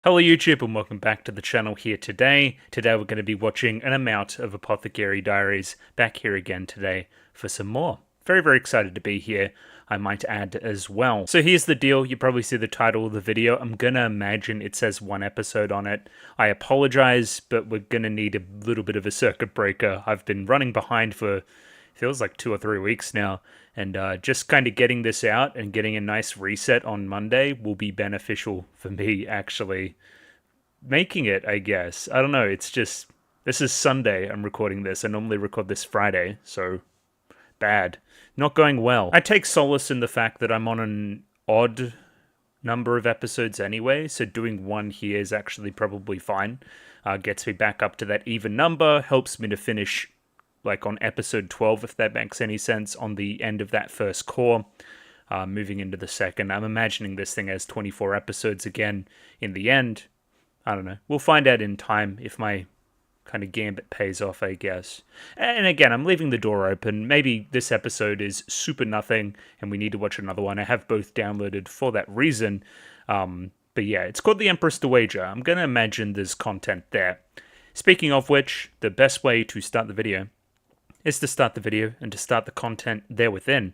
Hello YouTube and welcome back to the channel here today. Today we're going to be watching an amount of Apothecary Diaries back here again today for some more. Very excited to be here, I might add as well. So here's the deal, you probably see the title of the video. I'm going to imagine it says one episode on it. I apologize, but we're going to need a little bit of a circuit breaker. I've been running behind for feels like 2 or 3 weeks now, and just kind of getting this out and getting a nice reset on Monday will be beneficial for me actually making it, I guess. I don't know, it's just, this is Sunday I'm recording this. I normally record this Friday, so bad. Not going well. I take solace in the fact that I'm on an odd number of episodes anyway, so doing one here is actually probably fine. Gets me back up to that even number, helps me to finish like on episode 12, if that makes any sense, on the end of that first core, moving into the second. I'm imagining this thing has 24 episodes again in the end. I don't know. We'll find out in time if my kind of gambit pays off, I guess. And again, I'm leaving the door open. Maybe this episode is super nothing and we need to watch another one. I have both downloaded for that reason. But yeah, it's called The Empress Dowager. I'm going to imagine there's content there. Speaking of which, the best way to start the video is to start the video and to start the content there within,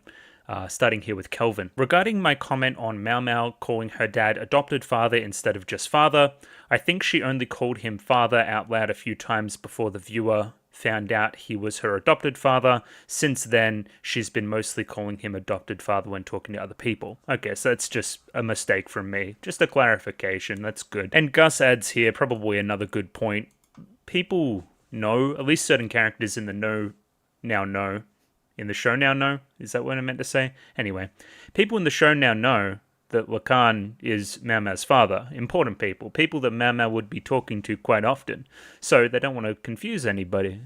starting here with Kelvin. Regarding my comment on Mau Mau calling her dad adopted father instead of just father, I think she only called him father out loud a few times before the viewer found out he was her adopted father. Since then, she's been mostly calling him adopted father when talking to other people. Okay, so that's just a mistake from me. Just a clarification, that's good. And Gus adds here probably another good point. People know, at least certain characters in the know, now know. In the show now know? Is that what I meant to say? Anyway, people in the show now know that Lacan is Mau Mau's father. Important people. People that Mau Mau would be talking to quite often. So they don't want to confuse anybody.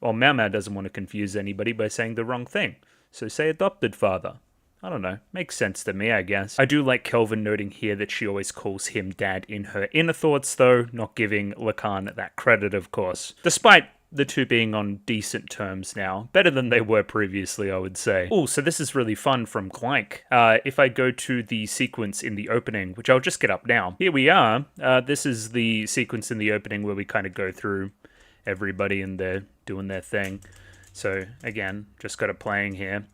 Or Mau Mau doesn't want to confuse anybody by saying the wrong thing. So say adopted father. I don't know. Makes sense to me, I guess. I do like Kelvin noting here that she always calls him dad in her inner thoughts, though, not giving Lacan that credit, of course. Despite the two being on decent terms now. Better than they were previously, I would say. Oh, so this is really fun from Glank. If I go to the sequence in the opening, which I'll just get up now. Here we are. This is the sequence in the opening where we kind of go through everybody and they're doing their thing. So, again, just got it playing here.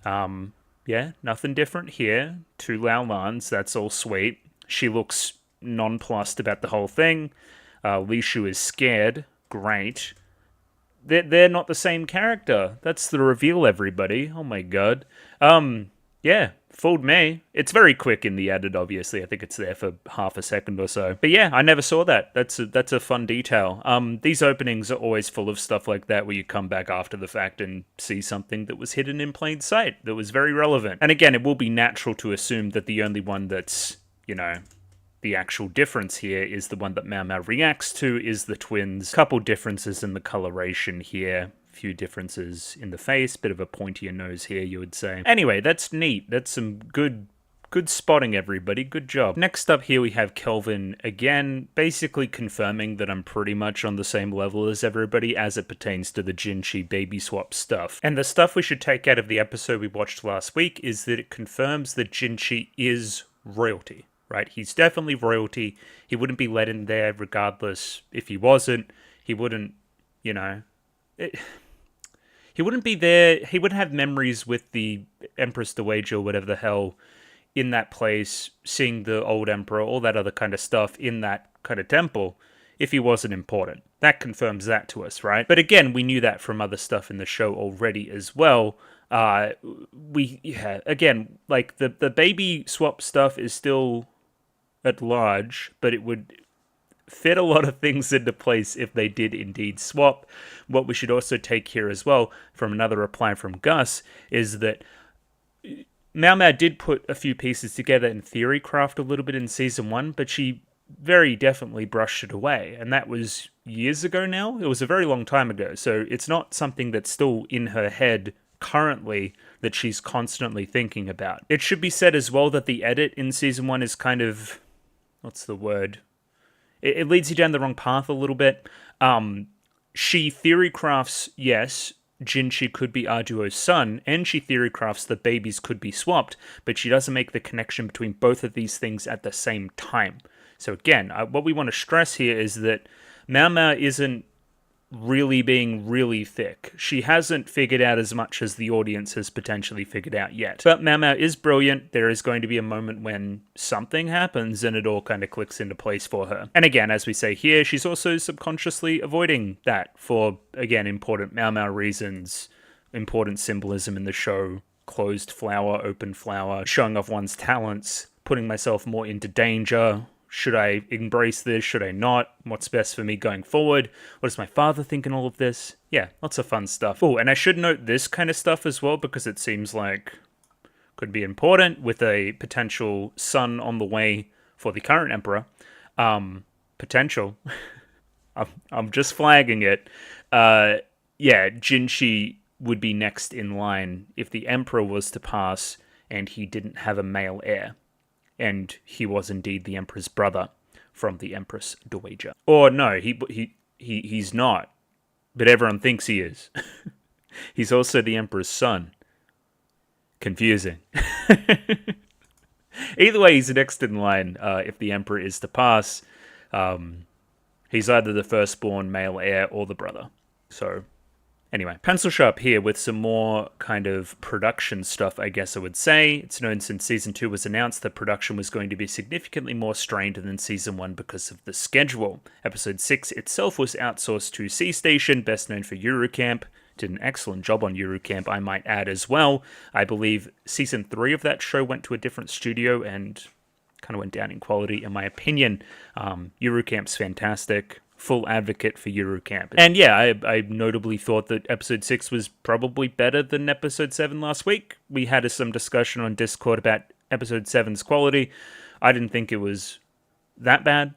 Yeah, nothing different here. Two Lao Lans, that's all sweet. She looks nonplussed about the whole thing. Li Shu is scared. Great. They're not the same character. That's the reveal, everybody. Oh my god. Yeah, fooled me. It's very quick in the edit, obviously. I think it's there for half a second or so. But yeah, I never saw that. That's a fun detail. These openings are always full of stuff like that where you come back after the fact and see something that was hidden in plain sight that was very relevant. And again, it will be natural to assume that the only one that's, you know, the actual difference here is the one that Mau Mau reacts to is the twins. Couple differences in the coloration here. Few differences in the face. Bit of a pointier nose here, you would say. Anyway, that's neat. That's some good spotting, everybody. Good job. Next up here we have Kelvin again, basically confirming that I'm pretty much on the same level as everybody as it pertains to the Jinchi baby swap stuff. And the stuff we should take out of the episode we watched last week is that it confirms that Jinchi is royalty. Right? He's definitely royalty. He wouldn't be let in there regardless if he wasn't. He wouldn't, you know... he wouldn't be there. He wouldn't have memories with the Empress Dowager or whatever the hell in that place, seeing the old emperor, all that other kind of stuff in that kind of temple if he wasn't important. That confirms that to us, right? But again, we knew that from other stuff in the show already as well. Again, like the baby swap stuff is still at large, but it would fit a lot of things into place if they did indeed swap. What we should also take here as well, from another reply from Gus, is that Mau Mau did put a few pieces together in theory craft a little bit in season 1, but she very definitely brushed it away, and that was years ago now. It was a very long time ago, so it's not something that's still in her head currently that she's constantly thinking about. It should be said as well that the edit in season 1 is kind of... what's the word? It leads you down the wrong path a little bit. She theory crafts, yes, Jinchi could be Arduo's son, and she theory crafts that babies could be swapped, but she doesn't make the connection between both of these things at the same time. So again, what we want to stress here is that Mao Mao isn't really being really thick. She hasn't figured out as much as the audience has potentially figured out yet. But Mao Mao is brilliant. There is going to be a moment when something happens and it all kind of clicks into place for her. And again, as we say here, she's also subconsciously avoiding that for, again, important Mao Mao reasons, important symbolism in the show, closed flower, open flower, showing off one's talents, putting myself more into danger. Should I embrace this? Should I not? What's best for me going forward? What does my father think in all of this? Yeah, lots of fun stuff. Oh, and I should note this kind of stuff as well, because it seems like could be important with a potential son on the way for the current emperor. Potential. I'm just flagging it. Yeah, Jinshi would be next in line if the emperor was to pass and he didn't have a male heir. And he was indeed the Emperor's brother from the Empress Dowager. Or no, he's not. But everyone thinks he is. He's also the Emperor's son. Confusing. Either way, he's next in line if the Emperor is to pass. He's either the firstborn male heir or the brother. So, anyway, pencil sharp here with some more kind of production stuff, I guess I would say. It's known since Season 2 was announced that production was going to be significantly more strained than Season 1 because of the schedule. Episode 6 itself was outsourced to C Station, best known for Yuru Camp. Did an excellent job on Yuru Camp, I might add as well. I believe Season 3 of that show went to a different studio and kind of went down in quality, in my opinion. Yuru Camp's fantastic. Full advocate for Yuru Camp. And yeah, I notably thought that episode 6 was probably better than episode 7 last week. We had some discussion on Discord about episode 7's quality. I didn't think it was that bad.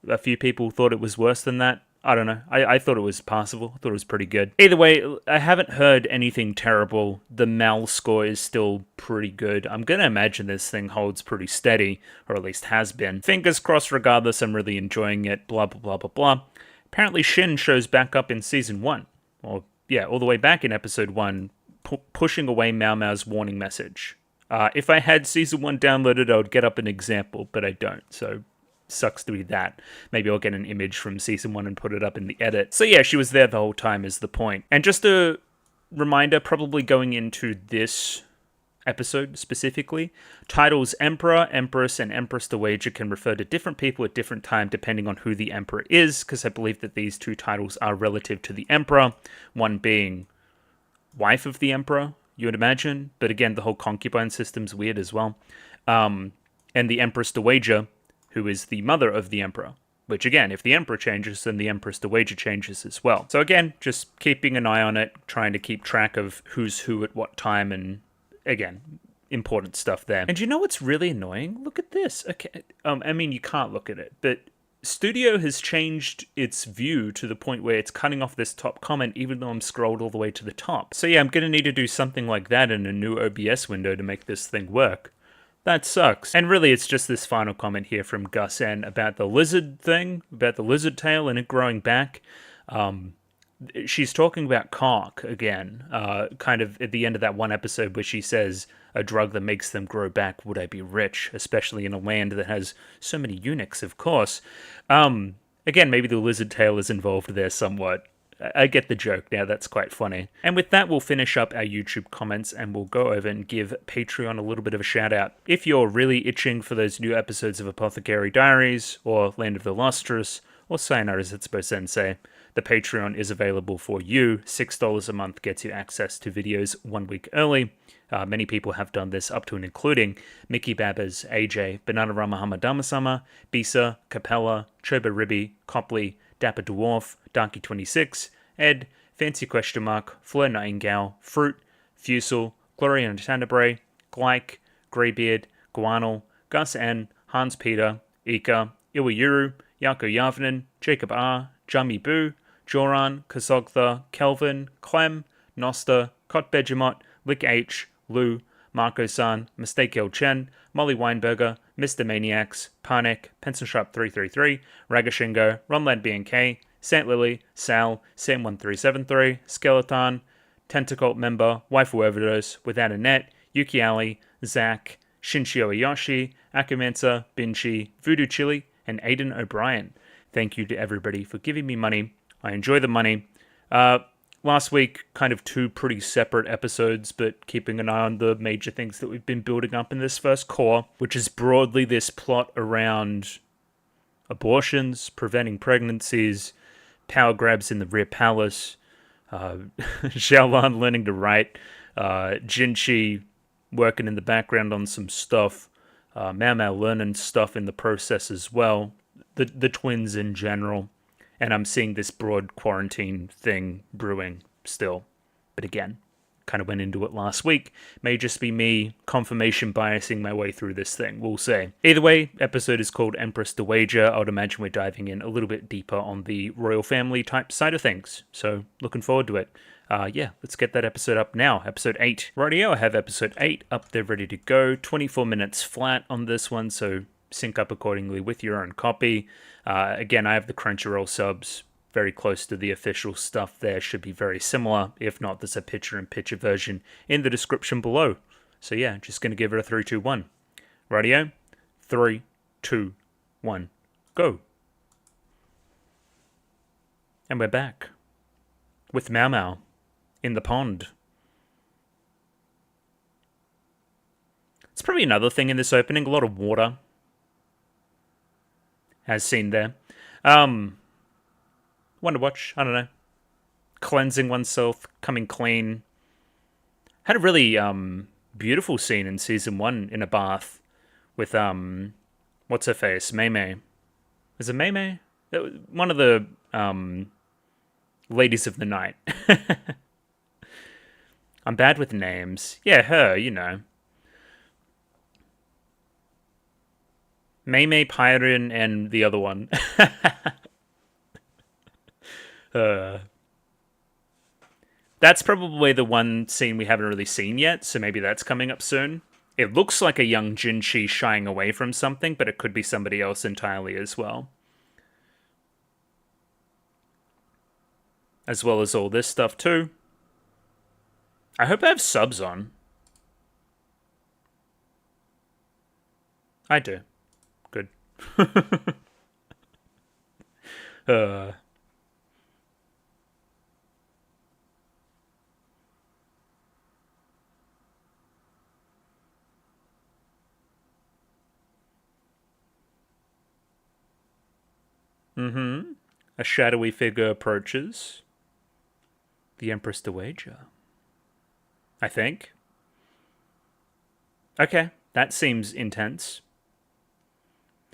A few people thought it was worse than that. I don't know. I thought it was passable. I thought it was pretty good. Either way, I haven't heard anything terrible. The Mal score is still pretty good. I'm going to imagine this thing holds pretty steady, or at least has been. Fingers crossed regardless, I'm really enjoying it, blah, blah, blah, blah, blah. Apparently Shin shows back up in Season 1. Or, yeah, all the way back in Episode 1, pushing away Mao Mao's warning message. If I had Season 1 downloaded, I would get up an example, but I don't, so sucks to be that. Maybe I'll get an image from Season 1 and put it up in the edit. So yeah, she was there the whole time is the point. And just a reminder, probably going into this episode specifically, titles Emperor, Empress, and Empress Dowager can refer to different people at different time depending on who the Emperor is, because I believe that these two titles are relative to the Emperor, one being wife of the Emperor, you would imagine, but again, the whole concubine system's weird as well. And the Empress Dowager, who is the mother of the Emperor, which again, if the Emperor changes, then the Empress Dowager changes as well. So again, just keeping an eye on it, trying to keep track of who's who at what time, and again, important stuff there. And you know what's really annoying? Look at this. Okay, I mean, you can't look at it, but Studio has changed its view to the point where it's cutting off this top comment even though I'm scrolled all the way to the top. So yeah, I'm going to need to do something like that in a new OBS window to make this thing work. That sucks. And really, it's just this final comment here from Gus N about the lizard thing, about the lizard tail and it growing back. She's talking about cock again, kind of at the end of that one episode where she says, a drug that makes them grow back, would I be rich? Especially in a land that has so many eunuchs, of course. Again, maybe the lizard tail is involved there somewhat. I get the joke now, that's quite funny. And with that, we'll finish up our YouTube comments and we'll go over and give Patreon a little bit of a shout out. If you're really itching for those new episodes of Apothecary Diaries, or Land of the Lustrous, or Sayonara Zetsubou Sensei, the Patreon is available for you. $6 a month gets you access to videos 1 week early. Many people have done this, up to and including Mickey Babbers, AJ, Bananarama Hamadama-sama, Bisa, Capella, Choba Ribby, Copley, Dapper Dwarf, Darky26, Ed, Fancy Question Mark, Fleur Nightingale, Fruit, Fusel, Gloria Tandabre, Glyke, Greybeard, Guanal, Gus N, Hans Peter, Ika, Iwayuru, Yako Yavnen, Jacob R, Jami Boo, Joran, Kazogtha, Kelvin, Clem, Nosta, Cot Begemot, Lick H, Lou, Marco-san, Mistake L. Chen, Molly Weinberger, Mr. Maniacs, Parnek, Pensonsharp 333, Ragashingo, Ronlad BNK, Saint Lily, Sal, Sam1373, Skeleton, Tentacult Member, Waifu Overdose, Without a Net, Yuki Ali, Zach, Shinshio Ayoshi, Akumensa, Binchi, Voodoo Chili, and Aidan O'Brien. Thank you to everybody for giving me money. I enjoy the money. Last week, kind of two pretty separate episodes, but keeping an eye on the major things that we've been building up in this first core, which is broadly this plot around abortions, preventing pregnancies, power grabs in the rear palace, Xiaolan learning to write, Jinchi working in the background on some stuff, Mao Mao learning stuff in the process as well, the twins in general. And I'm seeing this broad quarantine thing brewing still. But again, kind of went into it last week. May just be me confirmation biasing my way through this thing. We'll see. Either way, episode is called Empress Dowager. I would imagine we're diving in a little bit deeper on the royal family type side of things. So looking forward to it. Yeah, let's get that episode up now. Episode 8. Rightio, I have episode 8 up there ready to go. 24 minutes flat on this one, so sync up accordingly with your own copy. Again, I have the Crunchyroll subs very close to the official stuff there. Should be very similar. If not, there's a picture-in-picture version in the description below. So yeah, just going to give it a 3, 2, 1. Rightio? 3, 2, 1. Go. And we're back. With Mao Mao in the pond. It's probably another thing in this opening. A lot of water. As seen there. One to watch. I don't know. Cleansing oneself, coming clean. Had a really beautiful scene in season 1 in a bath with what's her face? Mei Mei. Is it Mei Mei? One of the ladies of the night. I'm bad with names. Yeah, her, you know. Mei Mei, Pyrin, and the other one. That's probably the one scene we haven't really seen yet, so maybe that's coming up soon. It looks like a young Jinchi shying away from something, but it could be somebody else entirely as well. As well as all this stuff too. I hope I have subs on. I do. Good. A shadowy figure approaches. The Empress Dowager. I think. Okay, that seems intense.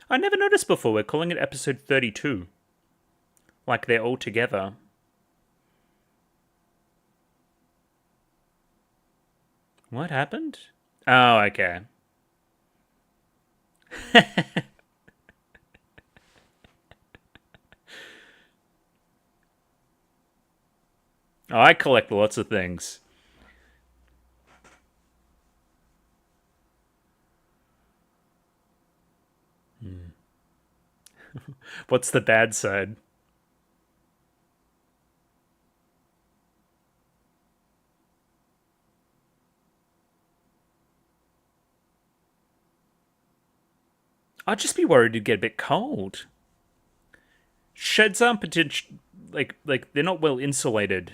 I never noticed before. We're calling it episode 32. Like they're all together. What happened? Oh, okay. Oh, I collect lots of things. What's the bad side? I'd just be worried it'd get a bit cold. Sheds aren't potential, like they're not well insulated.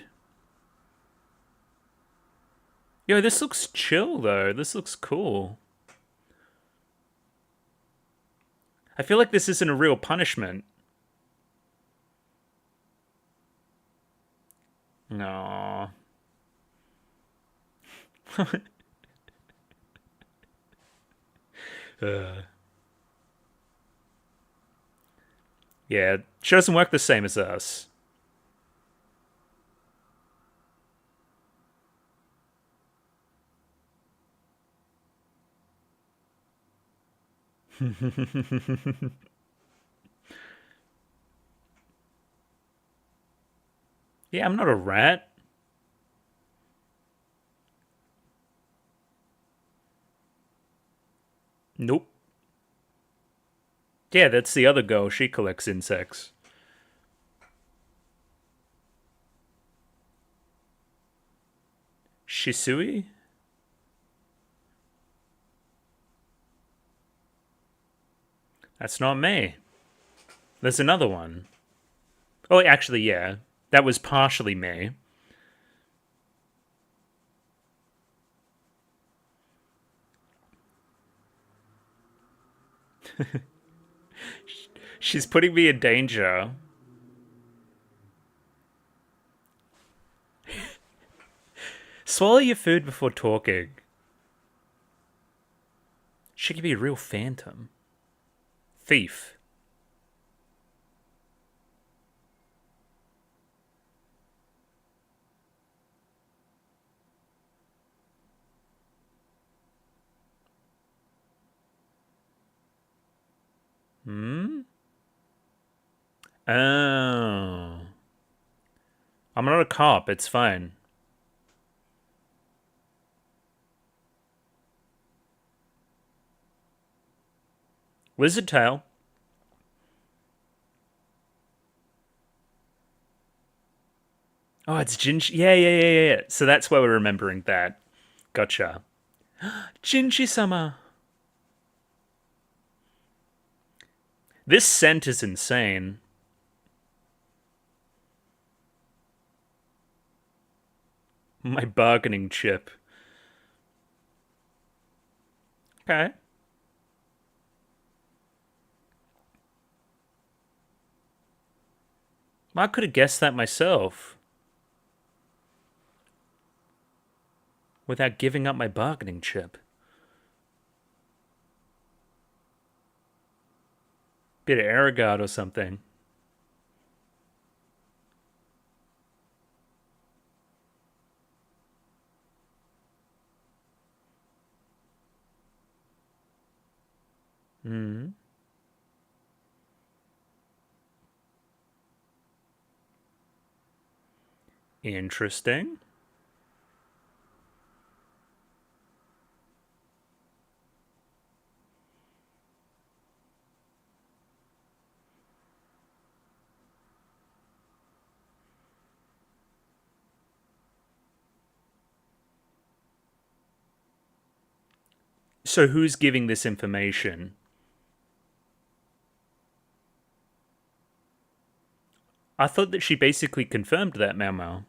Yo, this looks chill though. This looks cool. I feel like this isn't a real punishment. No. Yeah, she doesn't work the same as us. Yeah, I'm not a rat. Nope. Yeah, that's the other girl. She collects insects. Shisui? That's not me. There's another one. Oh, actually, yeah. That was partially me. She's putting me in danger. Swallow your food before talking. She could be a real phantom. Thief. Hmm? Oh. I'm not a cop, it's fine. Lizard tail. Oh, it's Jinji. Yeah. So that's why we're remembering that. Gotcha. Jinji-sama. This scent is insane. My bargaining chip. Okay. I could have guessed that myself. Without giving up my bargaining chip. Bit of Aragard or something. Hmm. Interesting. So who's giving this information? I thought that she basically confirmed that, Mau Mau.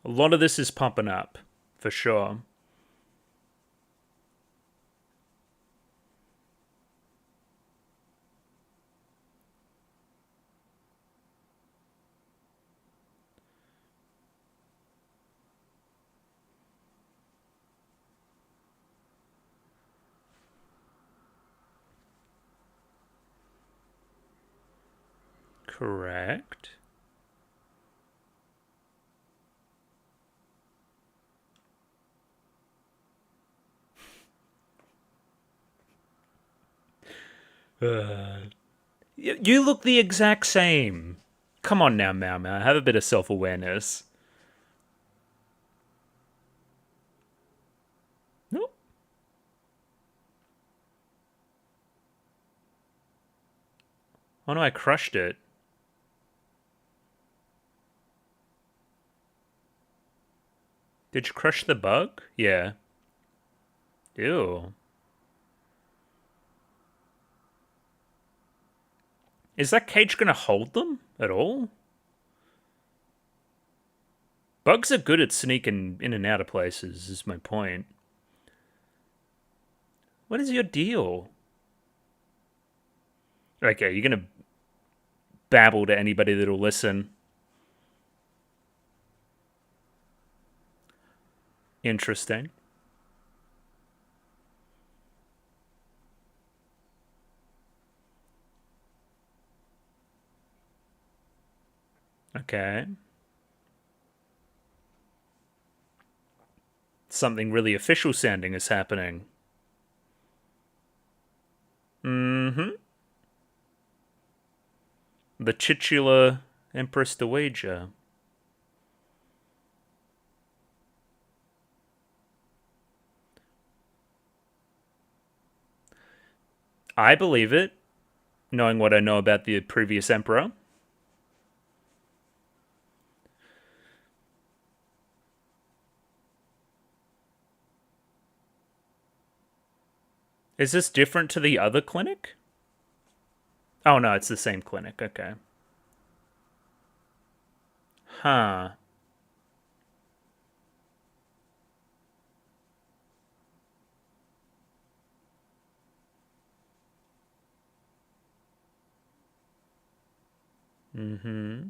A lot of this is popping up, for sure. Correct. You look the exact same. Come on now, Mau Mau. Have a bit of self-awareness. Nope. Oh no, I crushed it. Did you crush the bug? Yeah. Ew. Is that cage gonna hold them at all? Bugs are good at sneaking in and out of places, is my point. What is your deal? Okay, you're gonna babble to anybody that'll listen. Interesting. Okay. Something really official sounding is happening. Mm-hmm. The titular Empress Dowager. I believe it, knowing what I know about the previous emperor. Is this different to the other clinic? Oh, no, it's the same clinic. Okay. Huh. Mm-hmm.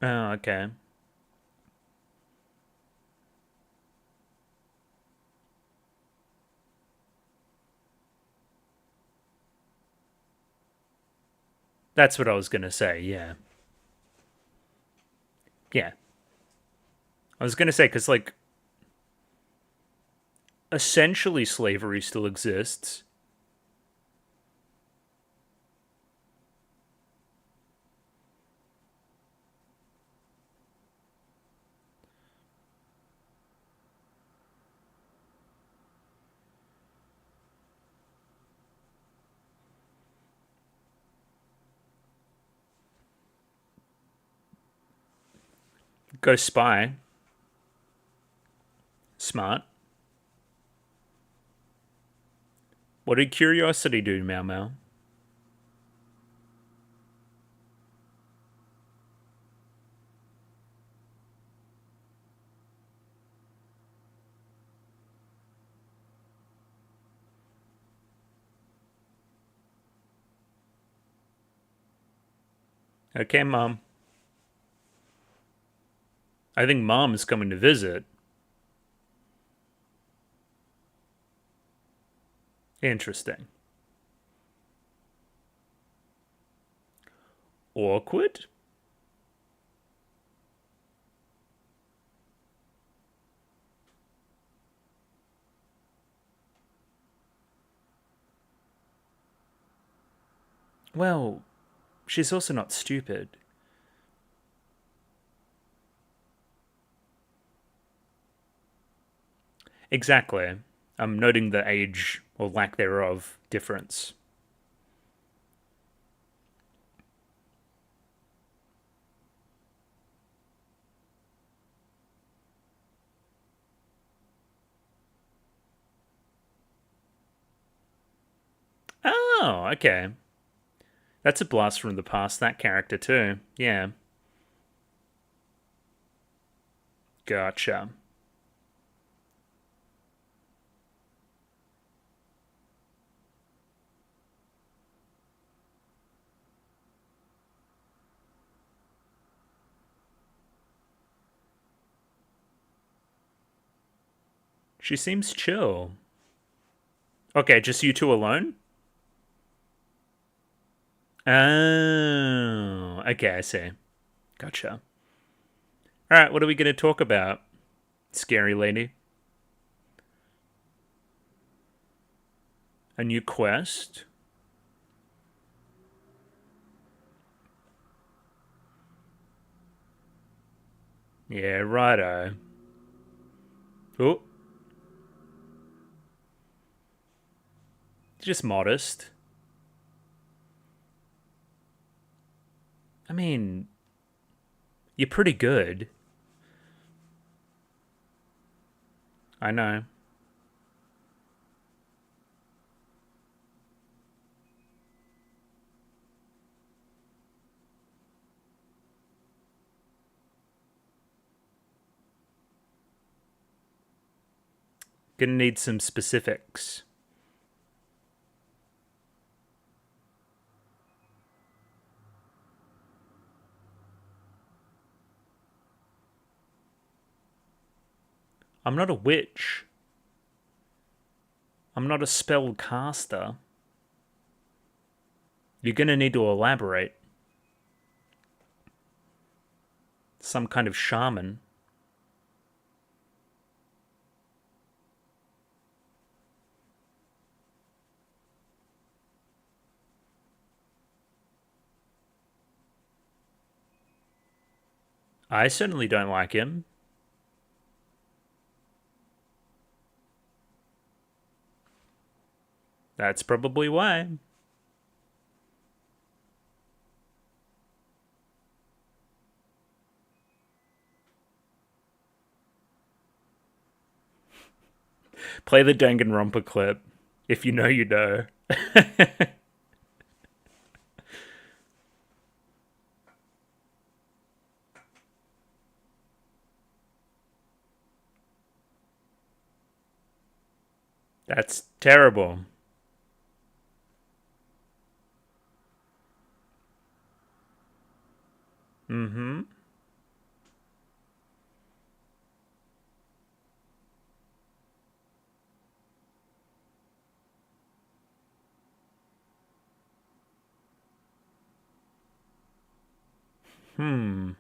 Oh, okay. That's what I was gonna say, yeah. Yeah. I was gonna say, because, like, essentially slavery still exists. Go spy. Smart. What did curiosity do, Mau Mau? Okay, Mom. I think Mom is coming to visit. Interesting. Awkward? Well, she's also not stupid. Exactly. I'm noting the age, or lack thereof, difference. Oh, okay. That's a blast from the past, that character, too. Yeah. Gotcha. She seems chill. Okay, just you two alone? Oh, okay, I see. Gotcha. Alright, what are we going to talk about, scary lady? A new quest? Yeah, righto. Oh, just modest. I mean, you're pretty good. I know. Gonna need some specifics. I'm not a witch. I'm not a spell caster. You're gonna need to elaborate. Some kind of shaman. I certainly don't like him. That's probably why. Play the Danganronpa clip. If you know, you know. That's terrible. Mm-hmm. Hmm.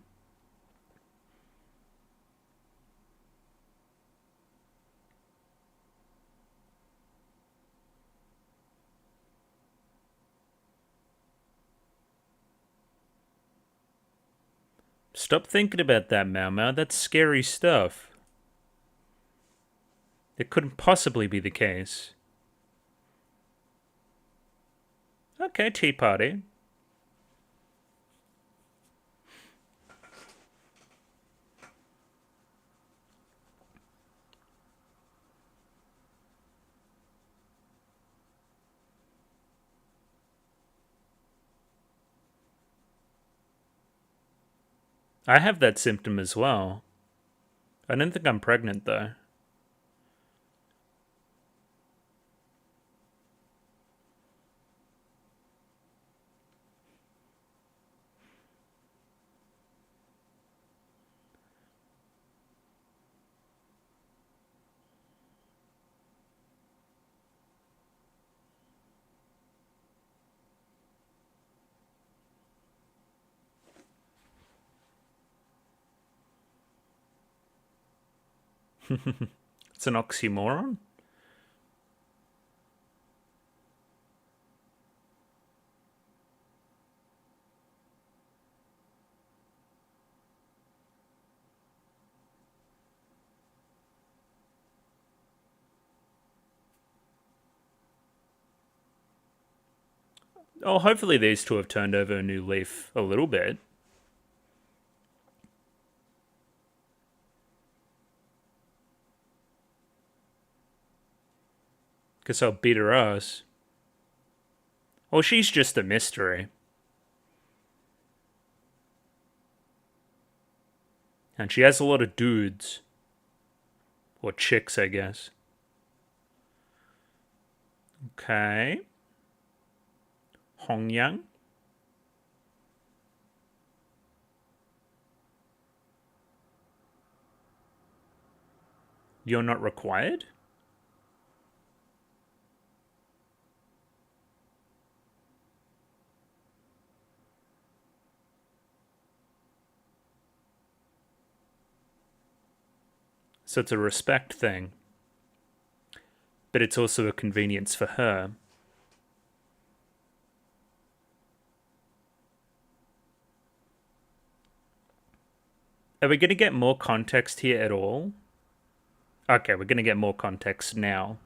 Stop thinking about that, Mau Mau. That's scary stuff. It couldn't possibly be the case. Okay, tea party. I have that symptom as well. I don't think I'm pregnant, though. It's an oxymoron. Oh, hopefully these two have turned over a new leaf a little bit. Because I'll beat her ass. Well, she's just a mystery. And she has a lot of dudes. Or chicks, I guess. Okay. Hongyang. You're not required? So it's a respect thing. But it's also a convenience for her. Are we going to get more context here at all? Okay, we're going to get more context now.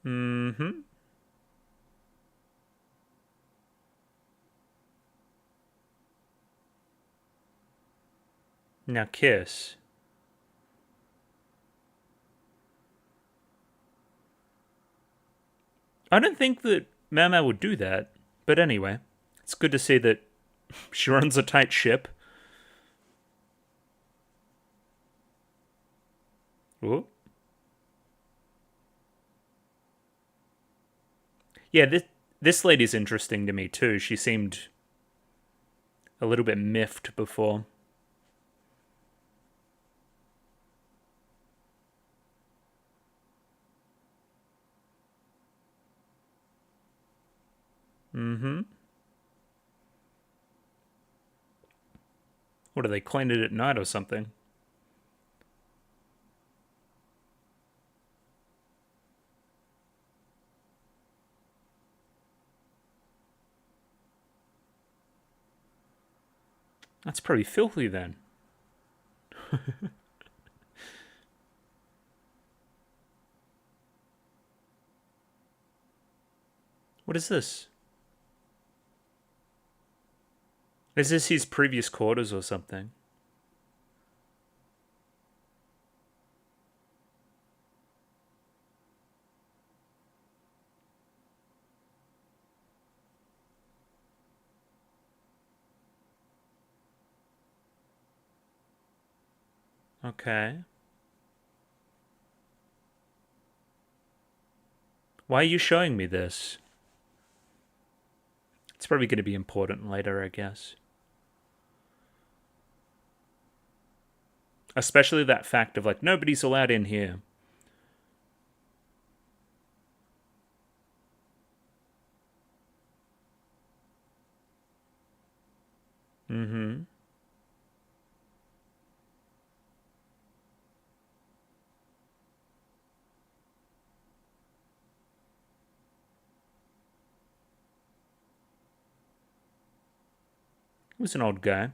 Mm-hmm. Now kiss. I don't think that Mama would do that. But anyway, it's good to see that she runs a tight ship. Ooh. Yeah, this lady's interesting to me too. She seemed a little bit miffed before. Mm-hmm. What, do they clean it at night or something? That's pretty filthy then. What is this? Is this his previous quarters or something? Okay. Why are you showing me this? It's probably going to be important later, I guess. Especially that fact of, like, nobody's allowed in here. Mm-hmm. He was an old guy.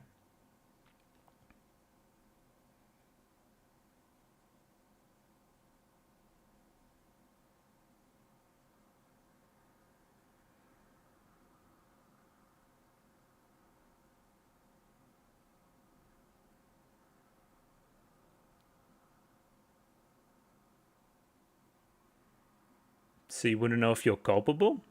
So you wouldn't know if you're culpable?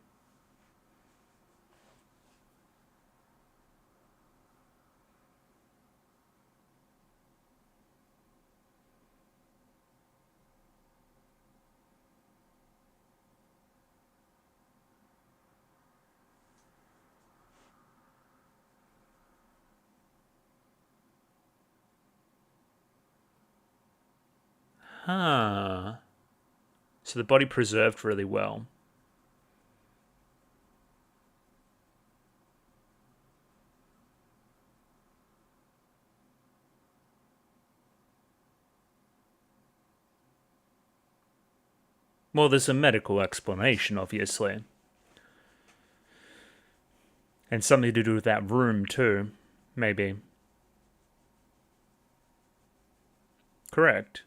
Huh. So the body preserved really well. Well, there's a medical explanation, obviously. And something to do with that room, too. Maybe. Correct.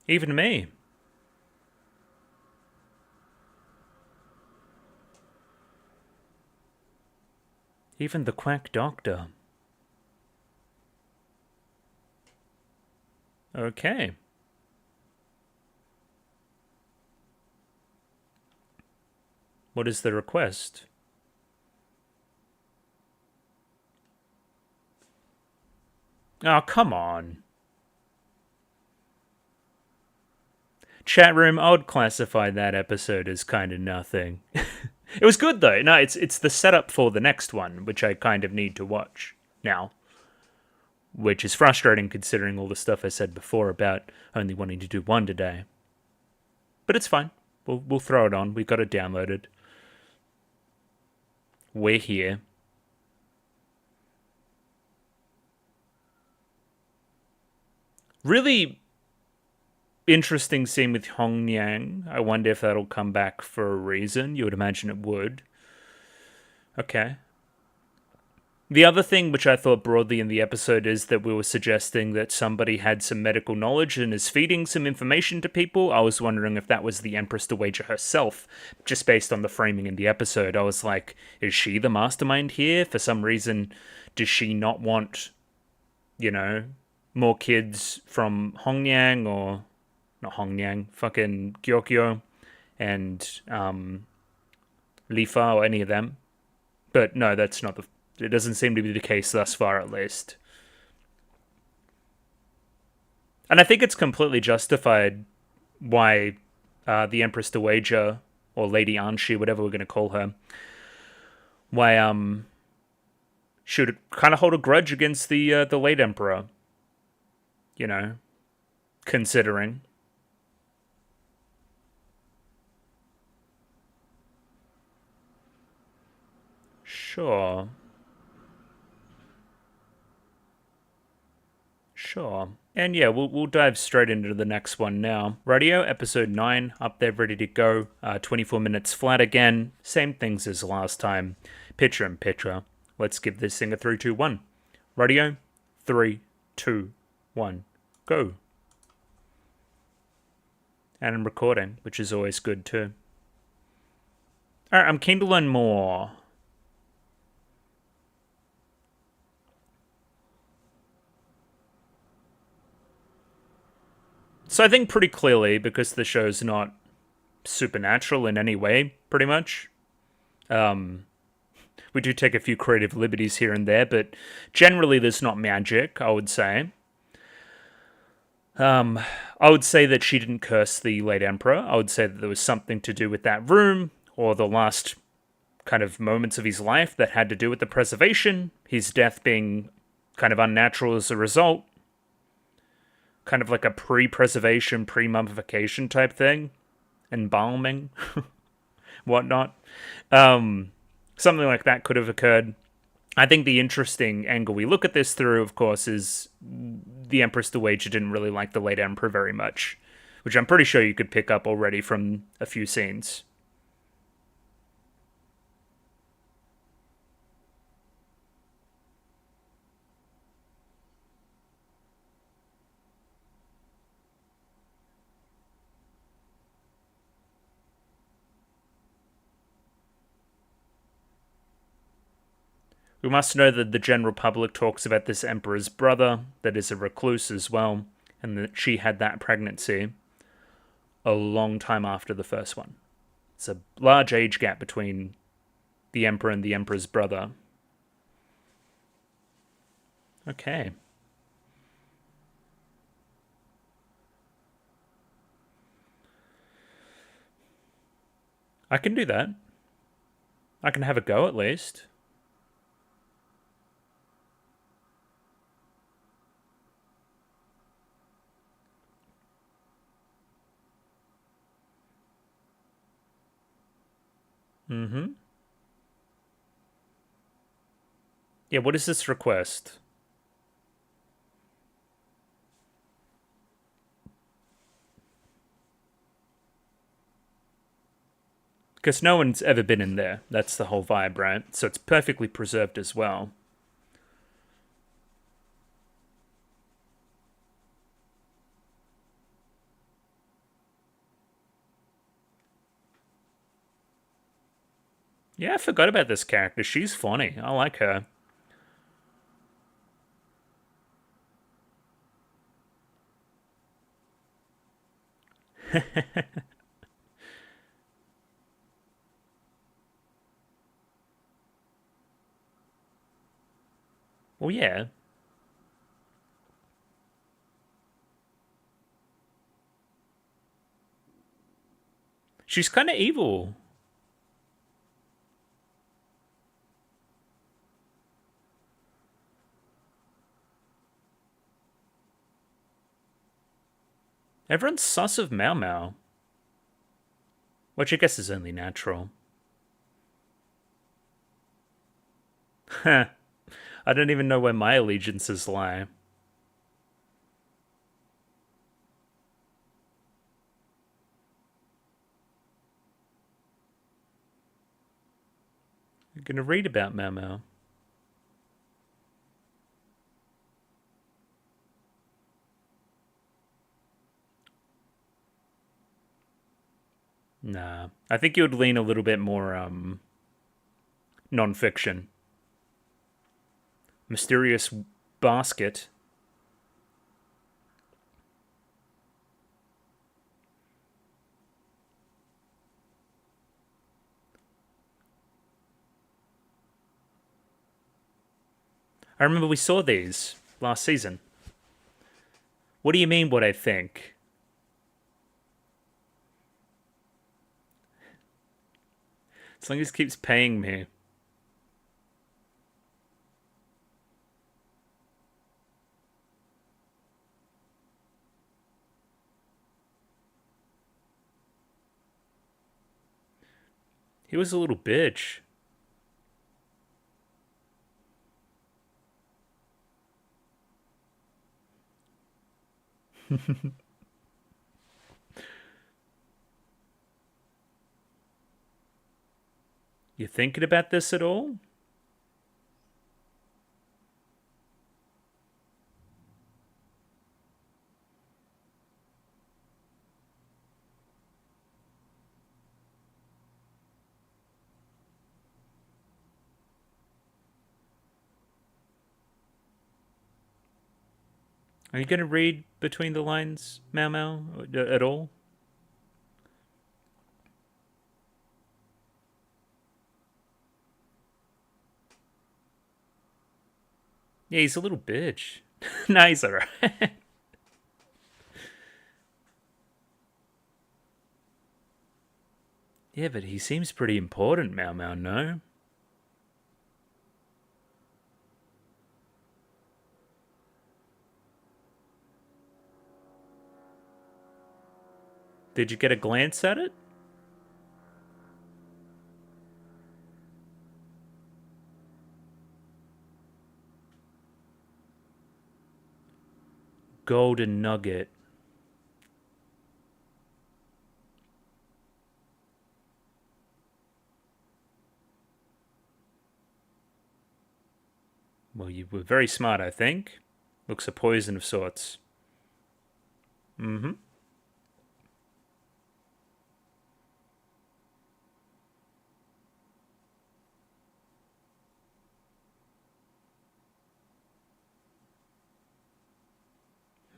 Even me. Even the quack doctor. Okay. What is the request? Oh, come on. Chat room, I would classify that episode as kind of nothing. It was good though. No, it's the setup for the next one, which I kind of need to watch now. Which is frustrating considering all the stuff I said before about only wanting to do one today. But it's fine. We'll throw it on. We've got it downloaded. We're here. Really interesting scene with Hong Yang. I wonder if that'll come back for a reason. You would imagine it would. Okay. The other thing which I thought broadly in the episode is that we were suggesting that somebody had some medical knowledge and is feeding some information to people. I was wondering if that was the Empress Dowager herself, just based on the framing in the episode. I was like, is she the mastermind here? For some reason, does she not want, more kids from Hongyang or not Hongyang, fucking Gyokyo and Lifa or any of them? But no, that's not the. It doesn't seem to be the case thus far, at least. And I think it's completely justified why the Empress Dowager, or Lady Anshi, whatever we're going to call her, why should kind of hold a grudge against the late Emperor. Considering. Sure. Sure. And yeah, we'll dive straight into the next one now. Radio, episode 9, up there, ready to go. 24 minutes flat again. Same things as last time. Picture in picture. Let's give this thing a 3, 2, 1. Radio, 3, 2, 1, go. And I'm recording, which is always good too. Alright, I'm keen to learn more. So I think pretty clearly, because the show's not supernatural in any way, pretty much. We do take a few creative liberties here and there, but generally there's not magic, I would say. I would say that she didn't curse the late emperor. I would say that there was something to do with that room, or the last kind of moments of his life that had to do with the preservation, his death being kind of unnatural as a result. Kind of like a pre-preservation, pre-mummification type thing. Embalming. Whatnot. Something like that could have occurred. I think the interesting angle we look at this through, of course, is the Empress Dowager didn't really like the late Emperor very much, which I'm pretty sure you could pick up already from a few scenes. We must know that the general public talks about this emperor's brother, that is a recluse as well, and that she had that pregnancy a long time after the first one. It's a large age gap between the emperor and the emperor's brother. Okay. I can do that. I can have a go at least. Mm-hmm. Yeah, what is this request? Because no one's ever been in there. That's the whole vibe, right? So it's perfectly preserved as well. Yeah, I forgot about this character. She's funny. I like her. Well, yeah. She's kind of evil. Everyone's sus of Mao Mao. Which I guess is only natural. Heh. I don't even know where my allegiances lie. I'm gonna read about Mao Mao. Nah. I think you would lean a little bit more, non-fiction. Mysterious basket. I remember we saw these last season. What do you mean, what I think? As long as he keeps paying me. He was a little bitch. You thinking about this at all? Are you going to read between the lines, Mau Mau, at all? Yeah, he's a little bitch. No, he's alright. Yeah, but he seems pretty important, Mau Mau, no? Did you get a glance at it? Golden nugget. Well, you were very smart, I think. Looks a poison of sorts. Mm-hmm.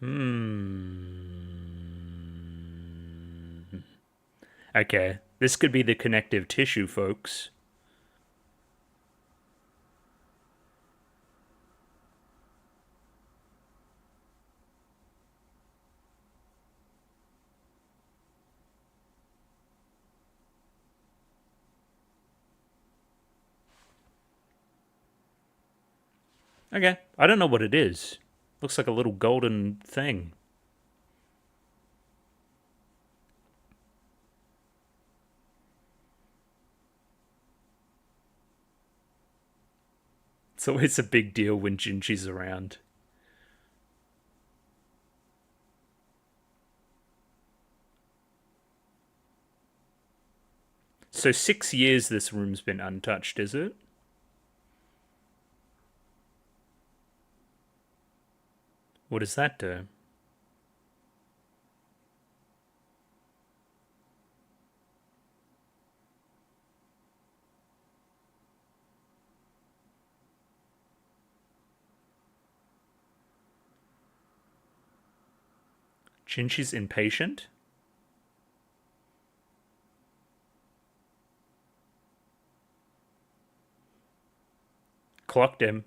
Hmm. Okay, this could be the connective tissue, folks. Okay, I don't know what it is. Looks like a little golden thing. It's always a big deal when Jinji's around. So 6 years this room's been untouched, is it? What does that do? Jinji's impatient? Clocked him.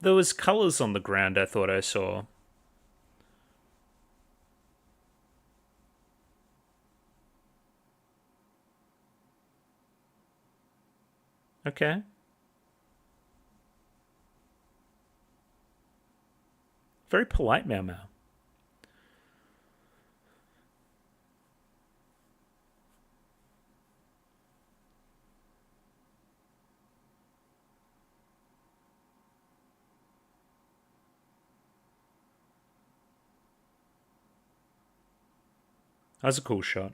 There was colours on the ground I thought I saw. Okay. Very polite, Mau Mau. That was a cool shot.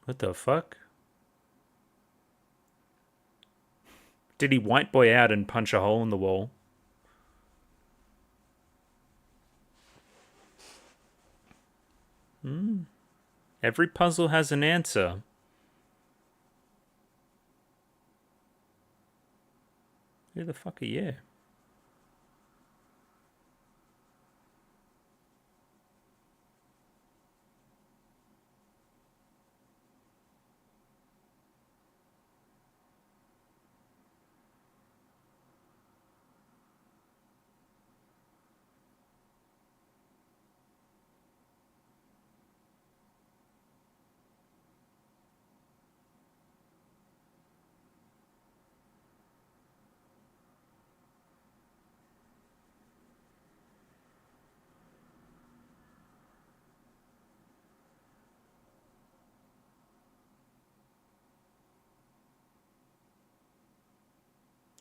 What the fuck? Did he white boy out and punch a hole in the wall? Every puzzle has an answer. Who the fuck are you?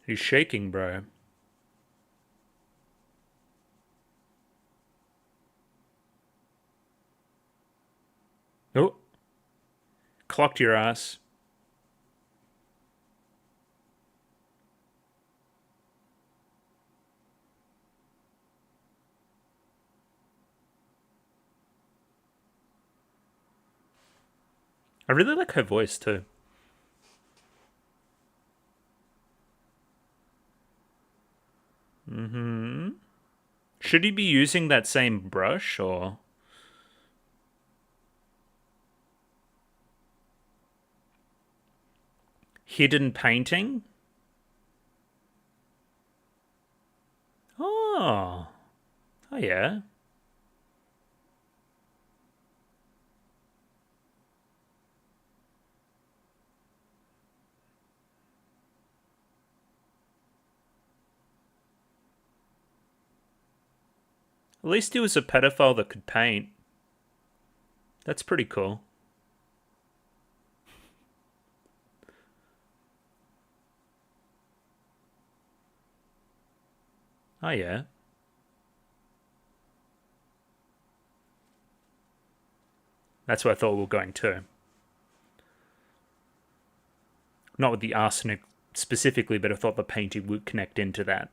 He's shaking, bro. Oh. Clocked your ass. I really like her voice, too. Mm-hmm. Should he be using that same brush, or... Hidden painting? Oh. Oh, yeah. At least he was a pedophile that could paint. That's pretty cool. Oh, yeah. That's what I thought we were going to. Not with the arsenic specifically, but I thought the painting would connect into that.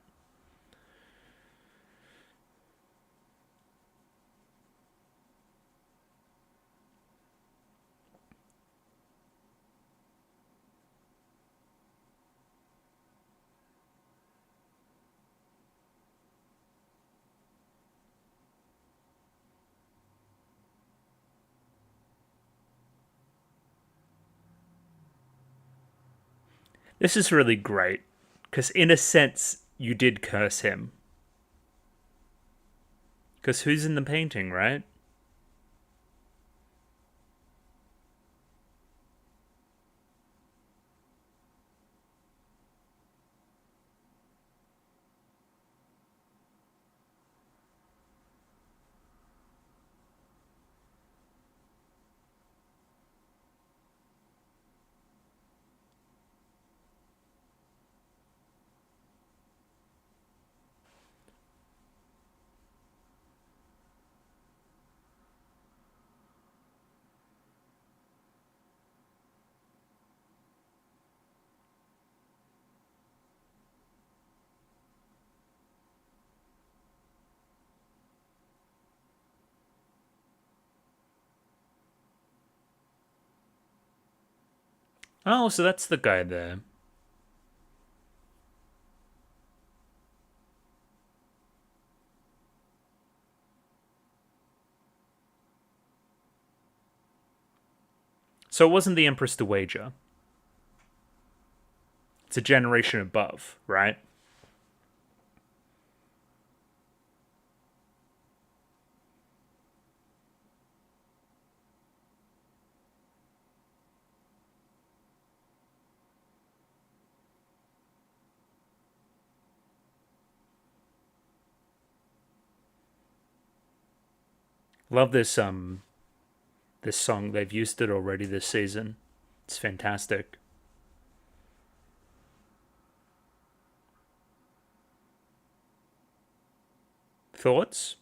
This is really great, because in a sense, you did curse him. Because who's in the painting, right? Oh, so that's the guy there. So it wasn't the Empress Dowager. It's a generation above, right? Love this song. They've used it already this season. It's fantastic. Thoughts?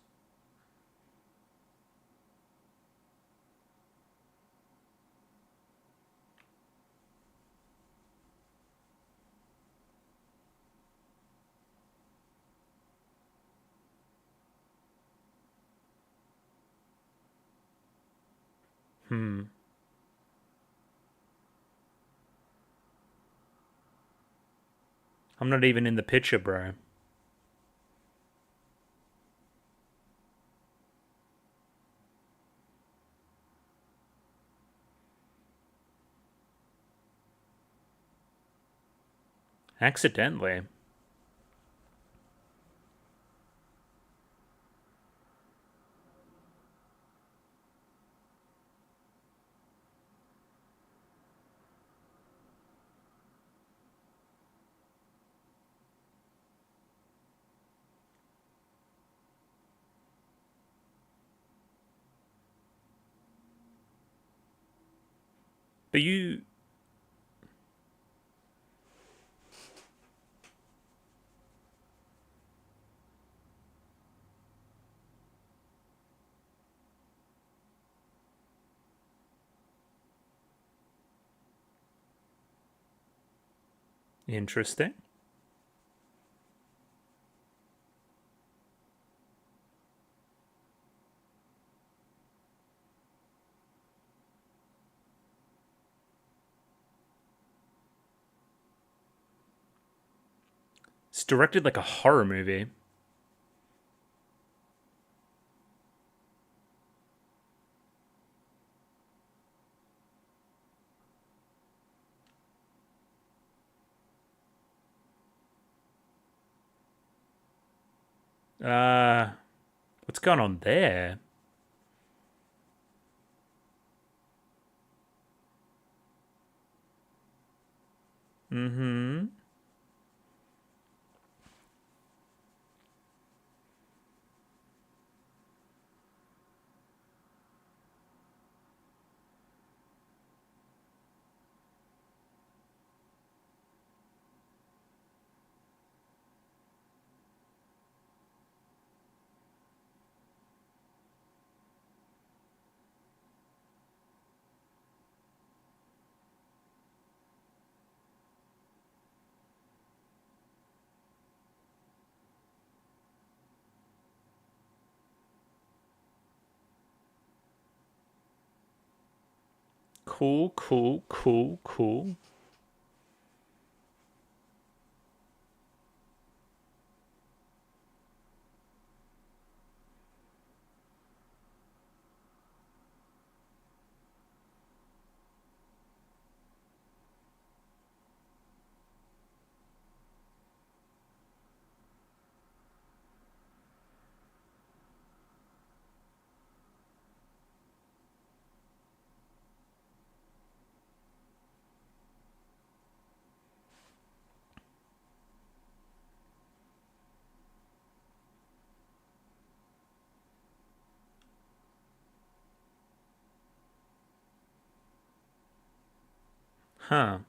Hmm. I'm not even in the picture, bro. Accidentally. But you... Interesting. It's directed like a horror movie. What's going on there? Mm-hmm. Cool, cool, cool, cool. Huh.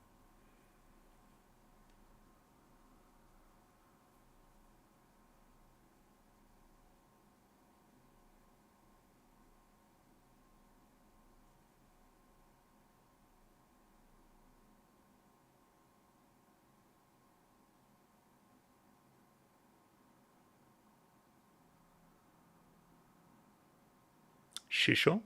Shisho?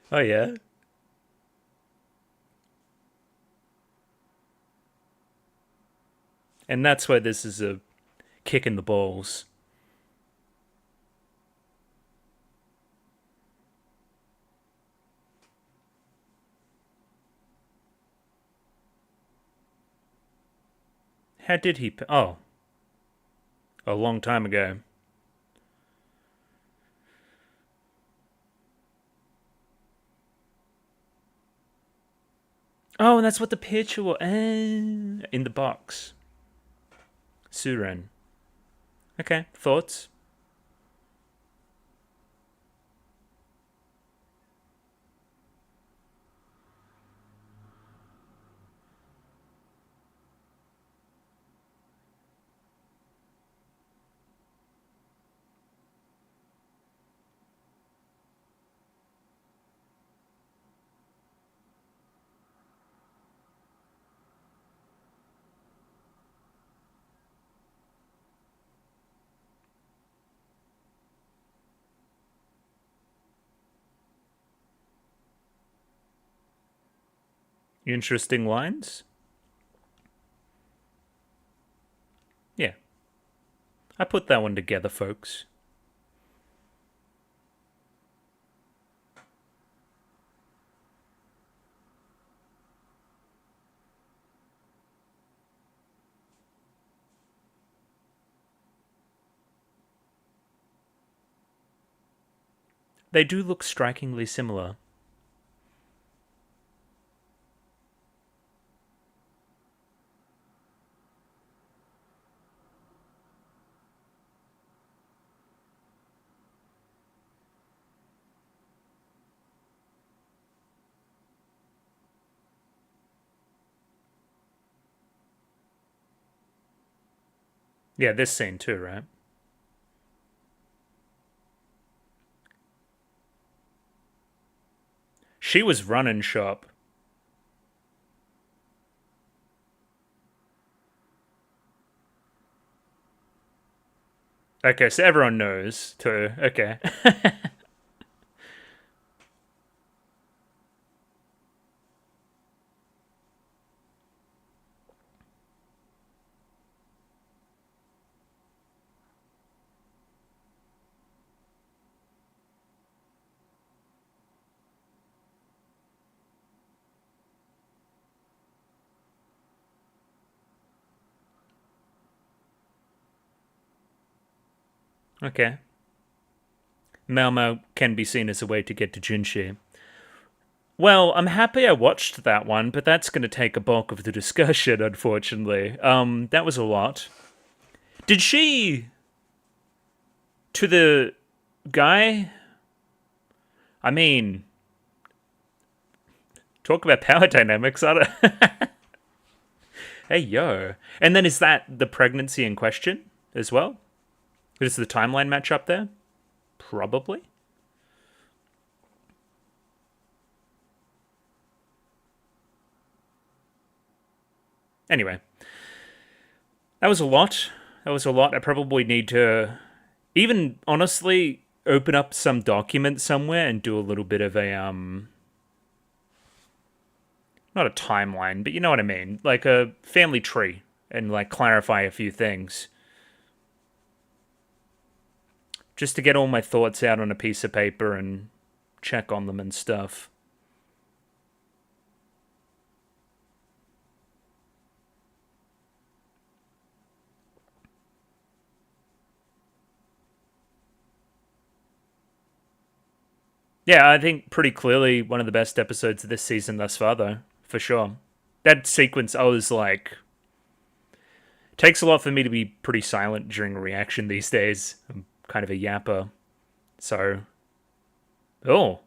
Oh, yeah. And that's why this is a kick in the balls. How did he? Oh, a long time ago. Oh, and that's what the picture was. In the box. Suren. Okay, thoughts? Interesting lines. Yeah. I put that one together, folks. They do look strikingly similar. Yeah, this scene too, right? She was running shop. Okay, so everyone knows too. Okay. Okay. Mao Mao can be seen as a way to get to Jinshi. Well, I'm happy I watched that one, but that's going to take a bulk of the discussion, unfortunately. That was a lot. Did she to the guy? I mean, talk about power dynamics. I don't. Hey yo, and then is that the pregnancy in question as well? Is the timeline match up there? Probably. Anyway, that was a lot. That was a lot. I probably need to, even honestly, open up some document somewhere and do a little bit of a not a timeline, but you know what I mean, like a family tree, and like clarify a few things, just to get all my thoughts out on a piece of paper and check on them and stuff. Yeah, I think pretty clearly one of the best episodes of this season thus far, though, for sure. That sequence, I was like, takes a lot for me to be pretty silent during a reaction these days. I'm kind of a yapper, so oh,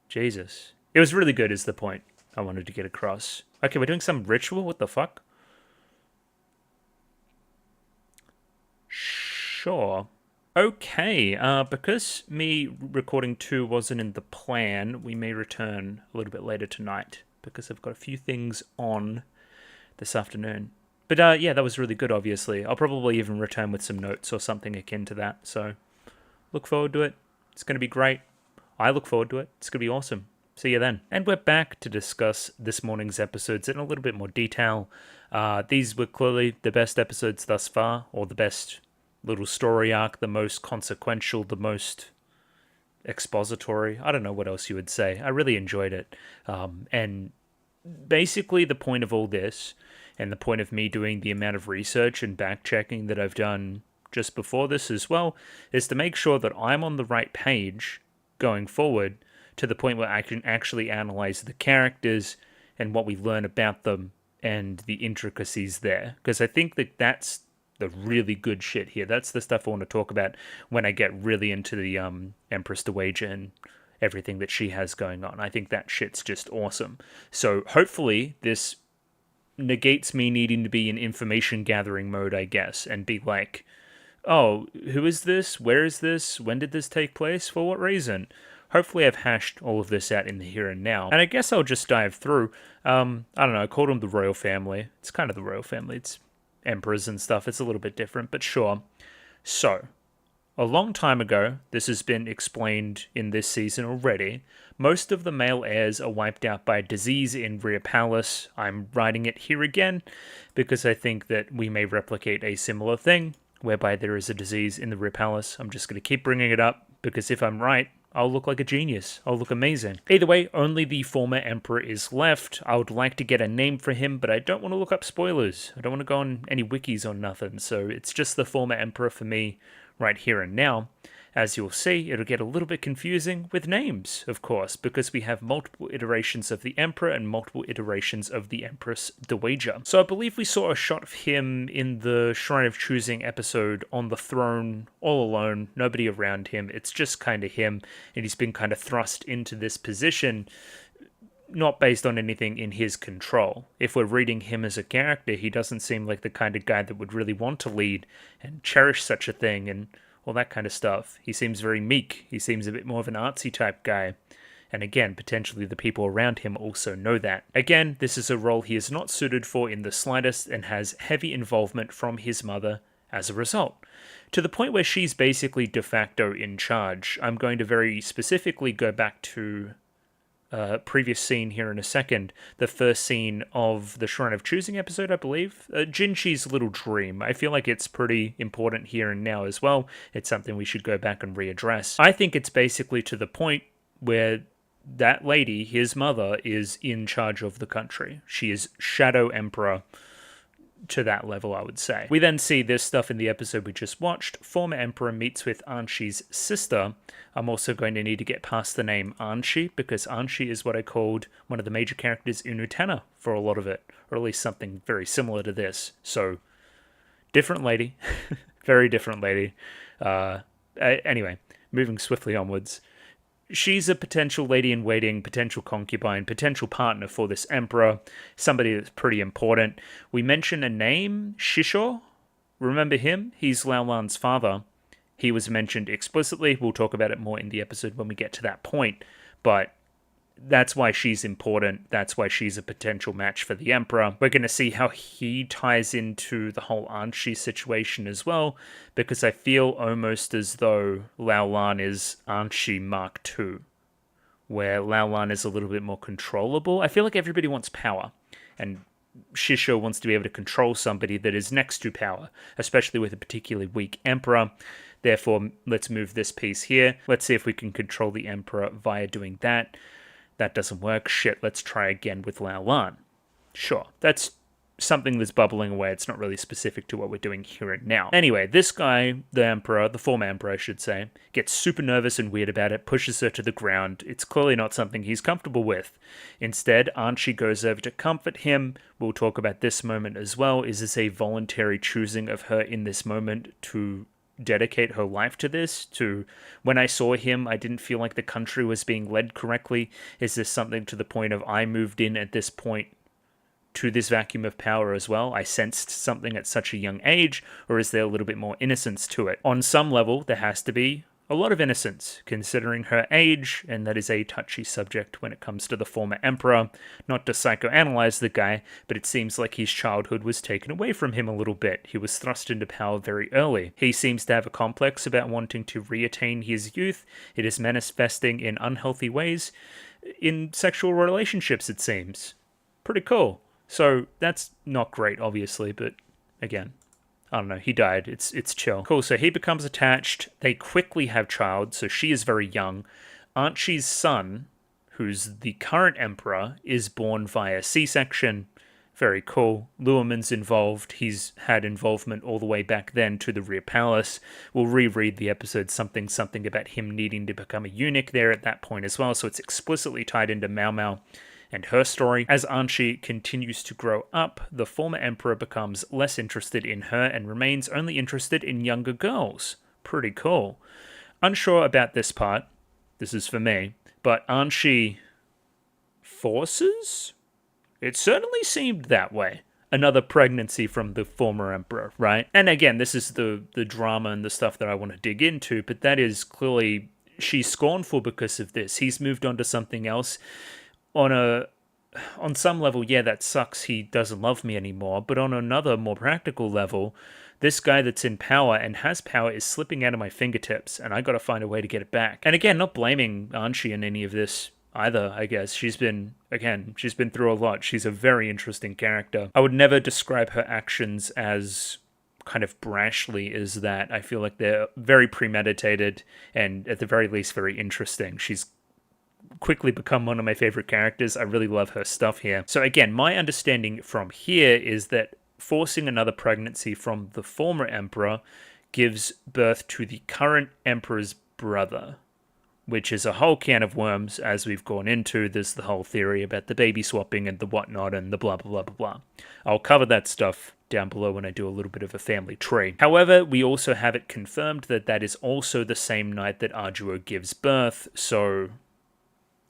Jesus, it was really good. Is the point I wanted to get across? Okay, we're doing some ritual. What the fuck? Sure. Okay, because me recording 2 wasn't in the plan, we may return a little bit later tonight because I've got a few things on this afternoon. But yeah, that was really good, obviously. I'll probably even return with some notes or something akin to that, so look forward to it. It's going to be great. I look forward to it. It's going to be awesome. See you then. And we're back to discuss this morning's episodes in a little bit more detail. These were clearly the best episodes thus far, or the best little story arc, the most consequential, the most expository. I don't know what else you would say. I really enjoyed it. And basically, the point of all this, and the point of me doing the amount of research and back checking that I've done just before this as well, is to make sure that I'm on the right page going forward to the point where I can actually analyze the characters and what we learn about them and the intricacies there. Because I think that that's the really good shit here. That's the stuff I want to talk about when I get really into the Empress Dowager and everything that she has going on. I think that shit's just awesome. So hopefully this negates me needing to be in information gathering mode, I guess, and be like, oh, who is this? Where is this? When did this take place? For what reason? Hopefully I've hashed all of this out in the here and now. And I guess I'll just dive through. I don't know, I called them the royal family. It's kind of the royal family. It's emperors and stuff. It's a little bit different, but sure. So, A long time ago, this has been explained in this season already, most of the male heirs are wiped out by disease in Rear Palace. I'm writing it here again because I think that we may replicate a similar thing whereby there is a disease in the Rear Palace. I'm just going to keep bringing it up because if I'm right, I'll look like a genius. I'll look amazing. Either way, only the former emperor is left. I would like to get a name for him, but I don't want to look up spoilers. I don't want to go on any wikis or nothing, so it's just the former emperor for me right here and now. As you'll see, it'll get a little bit confusing with names, of course, because we have multiple iterations of the Emperor and multiple iterations of the Empress Dowager. So I believe we saw a shot of him in the Shrine of Choosing episode on the throne, all alone, nobody around him. It's just kind of him, and he's been kind of thrust into this position, not based on anything in his control. If we're reading him as a character, he doesn't seem like the kind of guy that would really want to lead and cherish such a thing and all that kind of stuff. He seems very meek. He seems a bit more of an artsy type guy. And again, potentially the people around him also know that. Again, this is a role he is not suited for in the slightest and has heavy involvement from his mother as a result. To the point where she's basically de facto in charge. I'm going to very specifically go back to previous scene here in a second, the first scene of the Shrine of Choosing episode, I believe. Jinchi's little dream. I feel like it's pretty important here and now as well. It's something we should go back and readdress. I think it's basically to the point where that lady, his mother, is in charge of the country. She is Shadow Emperor to that level, I would say. We then see this stuff in the episode we just watched. Former Emperor meets with Anshi's sister. I'm also going to need to get past the name Anshi, because Anshi is what I called one of the major characters in Utena for a lot of it, or at least something very similar to this. So, different lady. Very different lady. Anyway, moving swiftly onwards. She's a potential lady-in-waiting, potential concubine, potential partner for this emperor, somebody that's pretty important. We mention a name, Shisho. Remember him? He's Lao Lan's father. He was mentioned explicitly. We'll talk about it more in the episode when we get to that point. But that's why she's important. That's why she's a potential match for the Emperor. We're going to see how he ties into the whole Anshi situation as well, because I feel almost as though Lao Lan is Anshi Mark II, where Lao Lan is a little bit more controllable. I feel like everybody wants power, and Shisho wants to be able to control somebody that is next to power, especially with a particularly weak Emperor. Therefore, let's move this piece here. Let's see if we can control the Emperor via doing that. That doesn't work. Shit, let's try again with Lao Lan. Sure, that's something that's bubbling away. It's not really specific to what we're doing here and now. Anyway, this guy, the Emperor, the former Emperor I should say, gets super nervous and weird about it, pushes her to the ground. It's clearly not something he's comfortable with. Instead, Anshi goes over to comfort him. We'll talk about this moment as well. Is this a voluntary choosing of her in this moment to dedicate her life to this? To when I saw him, I didn't feel like the country was being led correctly. Is this something to the point of I moved in at this point to this vacuum of power as well? I sensed something at such a young age, or is there a little bit more innocence to it? On some level, there has to be a lot of innocence, considering her age, and that is a touchy subject when it comes to the former emperor. Not to psychoanalyze the guy, but it seems like his childhood was taken away from him a little bit. He was thrust into power very early. He seems to have a complex about wanting to reattain his youth. It is manifesting in unhealthy ways in sexual relationships, it seems. Pretty cool. So that's not great, obviously, but again, I don't know, he died. It's chill. Cool, so he becomes attached. They quickly have child, so she is very young. Anshi's son, who's the current emperor, is born via C-section. Very cool. Luhrmann's involved. He's had involvement all the way back then to the Rear Palace. We'll reread the episode something about him needing to become a eunuch there at that point as well, so it's explicitly tied into Mao Mao and her story. As Anshi continues to grow up, the former emperor becomes less interested in her and remains only interested in younger girls. Pretty cool. Unsure about this part, this is for me, but Anshi forces? It certainly seemed that way. Another pregnancy from the former emperor, right? And again, this is the drama and the stuff that I want to dig into, but that is clearly, she's scornful because of this. He's moved on to something else. On some level, yeah, that sucks, he doesn't love me anymore, but on another, more practical level, This guy that's in power and has power is slipping out of my fingertips, and I gotta find a way to get it back. And again, not blaming Anshi in any of this either, I guess. She's been through a lot. She's a very interesting character. I would never describe her actions as kind of brashly as that. I feel like they're very premeditated and at the very least very interesting. She's quickly become one of my favorite characters. I really love her stuff here. So again, my understanding from here is that forcing another pregnancy from the former emperor gives birth to the current emperor's brother, which is a whole can of worms, as we've gone into. There's the whole theory about the baby swapping and the whatnot and the blah, blah, blah, blah, blah. I'll cover that stuff down below when I do a little bit of a family tree. However, we also have it confirmed that that is also the same night that Arduo gives birth, so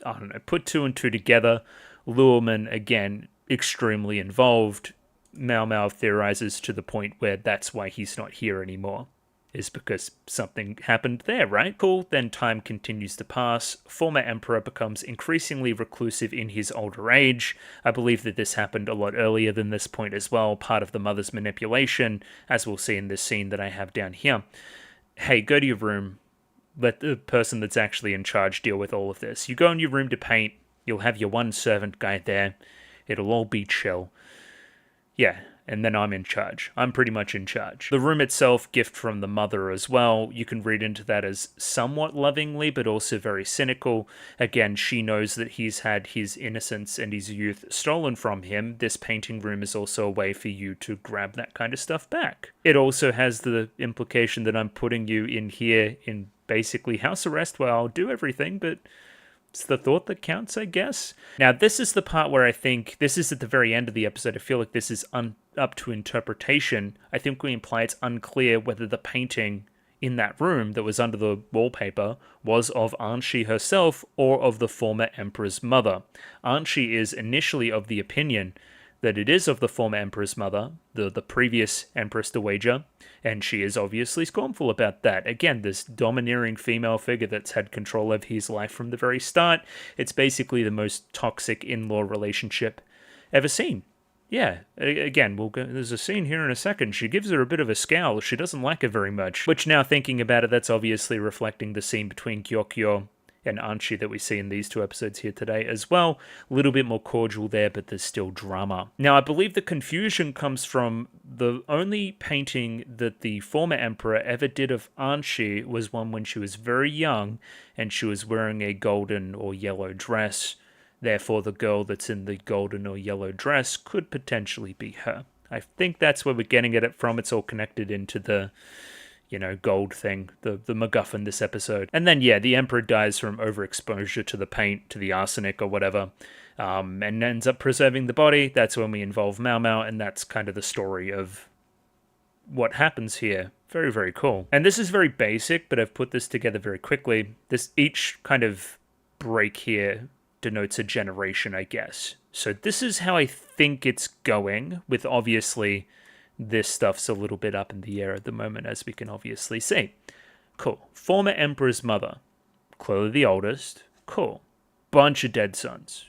I don't know, put two and two together. Luhrmann, again, extremely involved. Mao Mao theorizes to the point where that's why he's not here anymore, is because something happened there, right? Cool, then time continues to pass. Former emperor becomes increasingly reclusive in his older age. I believe that this happened a lot earlier than this point as well, part of the mother's manipulation, as we'll see in this scene that I have down here. Hey, go to your room. Let the person that's actually in charge deal with all of this. You go in your room to paint. You'll have your one servant guy there. It'll all be chill. Yeah, and then I'm in charge. I'm pretty much in charge. The room itself, gift from the mother as well. You can read into that as somewhat lovingly, but also very cynical. Again, she knows that he's had his innocence and his youth stolen from him. This painting room is also a way for you to grab that kind of stuff back. It also has the implication that I'm putting you in here in basically house arrest where I'll do everything, but it's the thought that counts, I guess. Now, this is the part where I think, this is at the very end of the episode, I feel like this is up to interpretation. I think we imply it's unclear whether the painting in that room that was under the wallpaper was of Anshi herself or of the former emperor's mother. Anshi is initially of the opinion that it is of the former emperor's mother, the previous Empress Dowager, and she is obviously scornful about that. Again, this domineering female figure that's had control over his life from the very start. It's basically the most toxic in-law relationship ever seen. Yeah, again, there's a scene here in a second. She gives her a bit of a scowl. She doesn't like her very much. Which, now thinking about it, that's obviously reflecting the scene between Gyokyo and Anshi that we see in these two episodes here today as well. A little bit more cordial there, but there's still drama. Now, I believe the confusion comes from the only painting that the former emperor ever did of Anshi was one when she was very young and she was wearing a golden or yellow dress. Therefore, the girl that's in the golden or yellow dress could potentially be her. I think that's where we're getting at it from. It's all connected into the gold thing, the MacGuffin this episode. And then, yeah, the Emperor dies from overexposure to the paint, to the arsenic or whatever, and ends up preserving the body. That's when we involve Mao Mao, and that's kind of the story of what happens here. Very, very cool. And this is very basic, but I've put this together very quickly. Each kind of break here denotes a generation, I guess. So this is how I think it's going, with obviously this stuff's a little bit up in the air at the moment, as we can obviously see. Cool. Former emperor's mother. Clearly the oldest. Cool. Bunch of dead sons.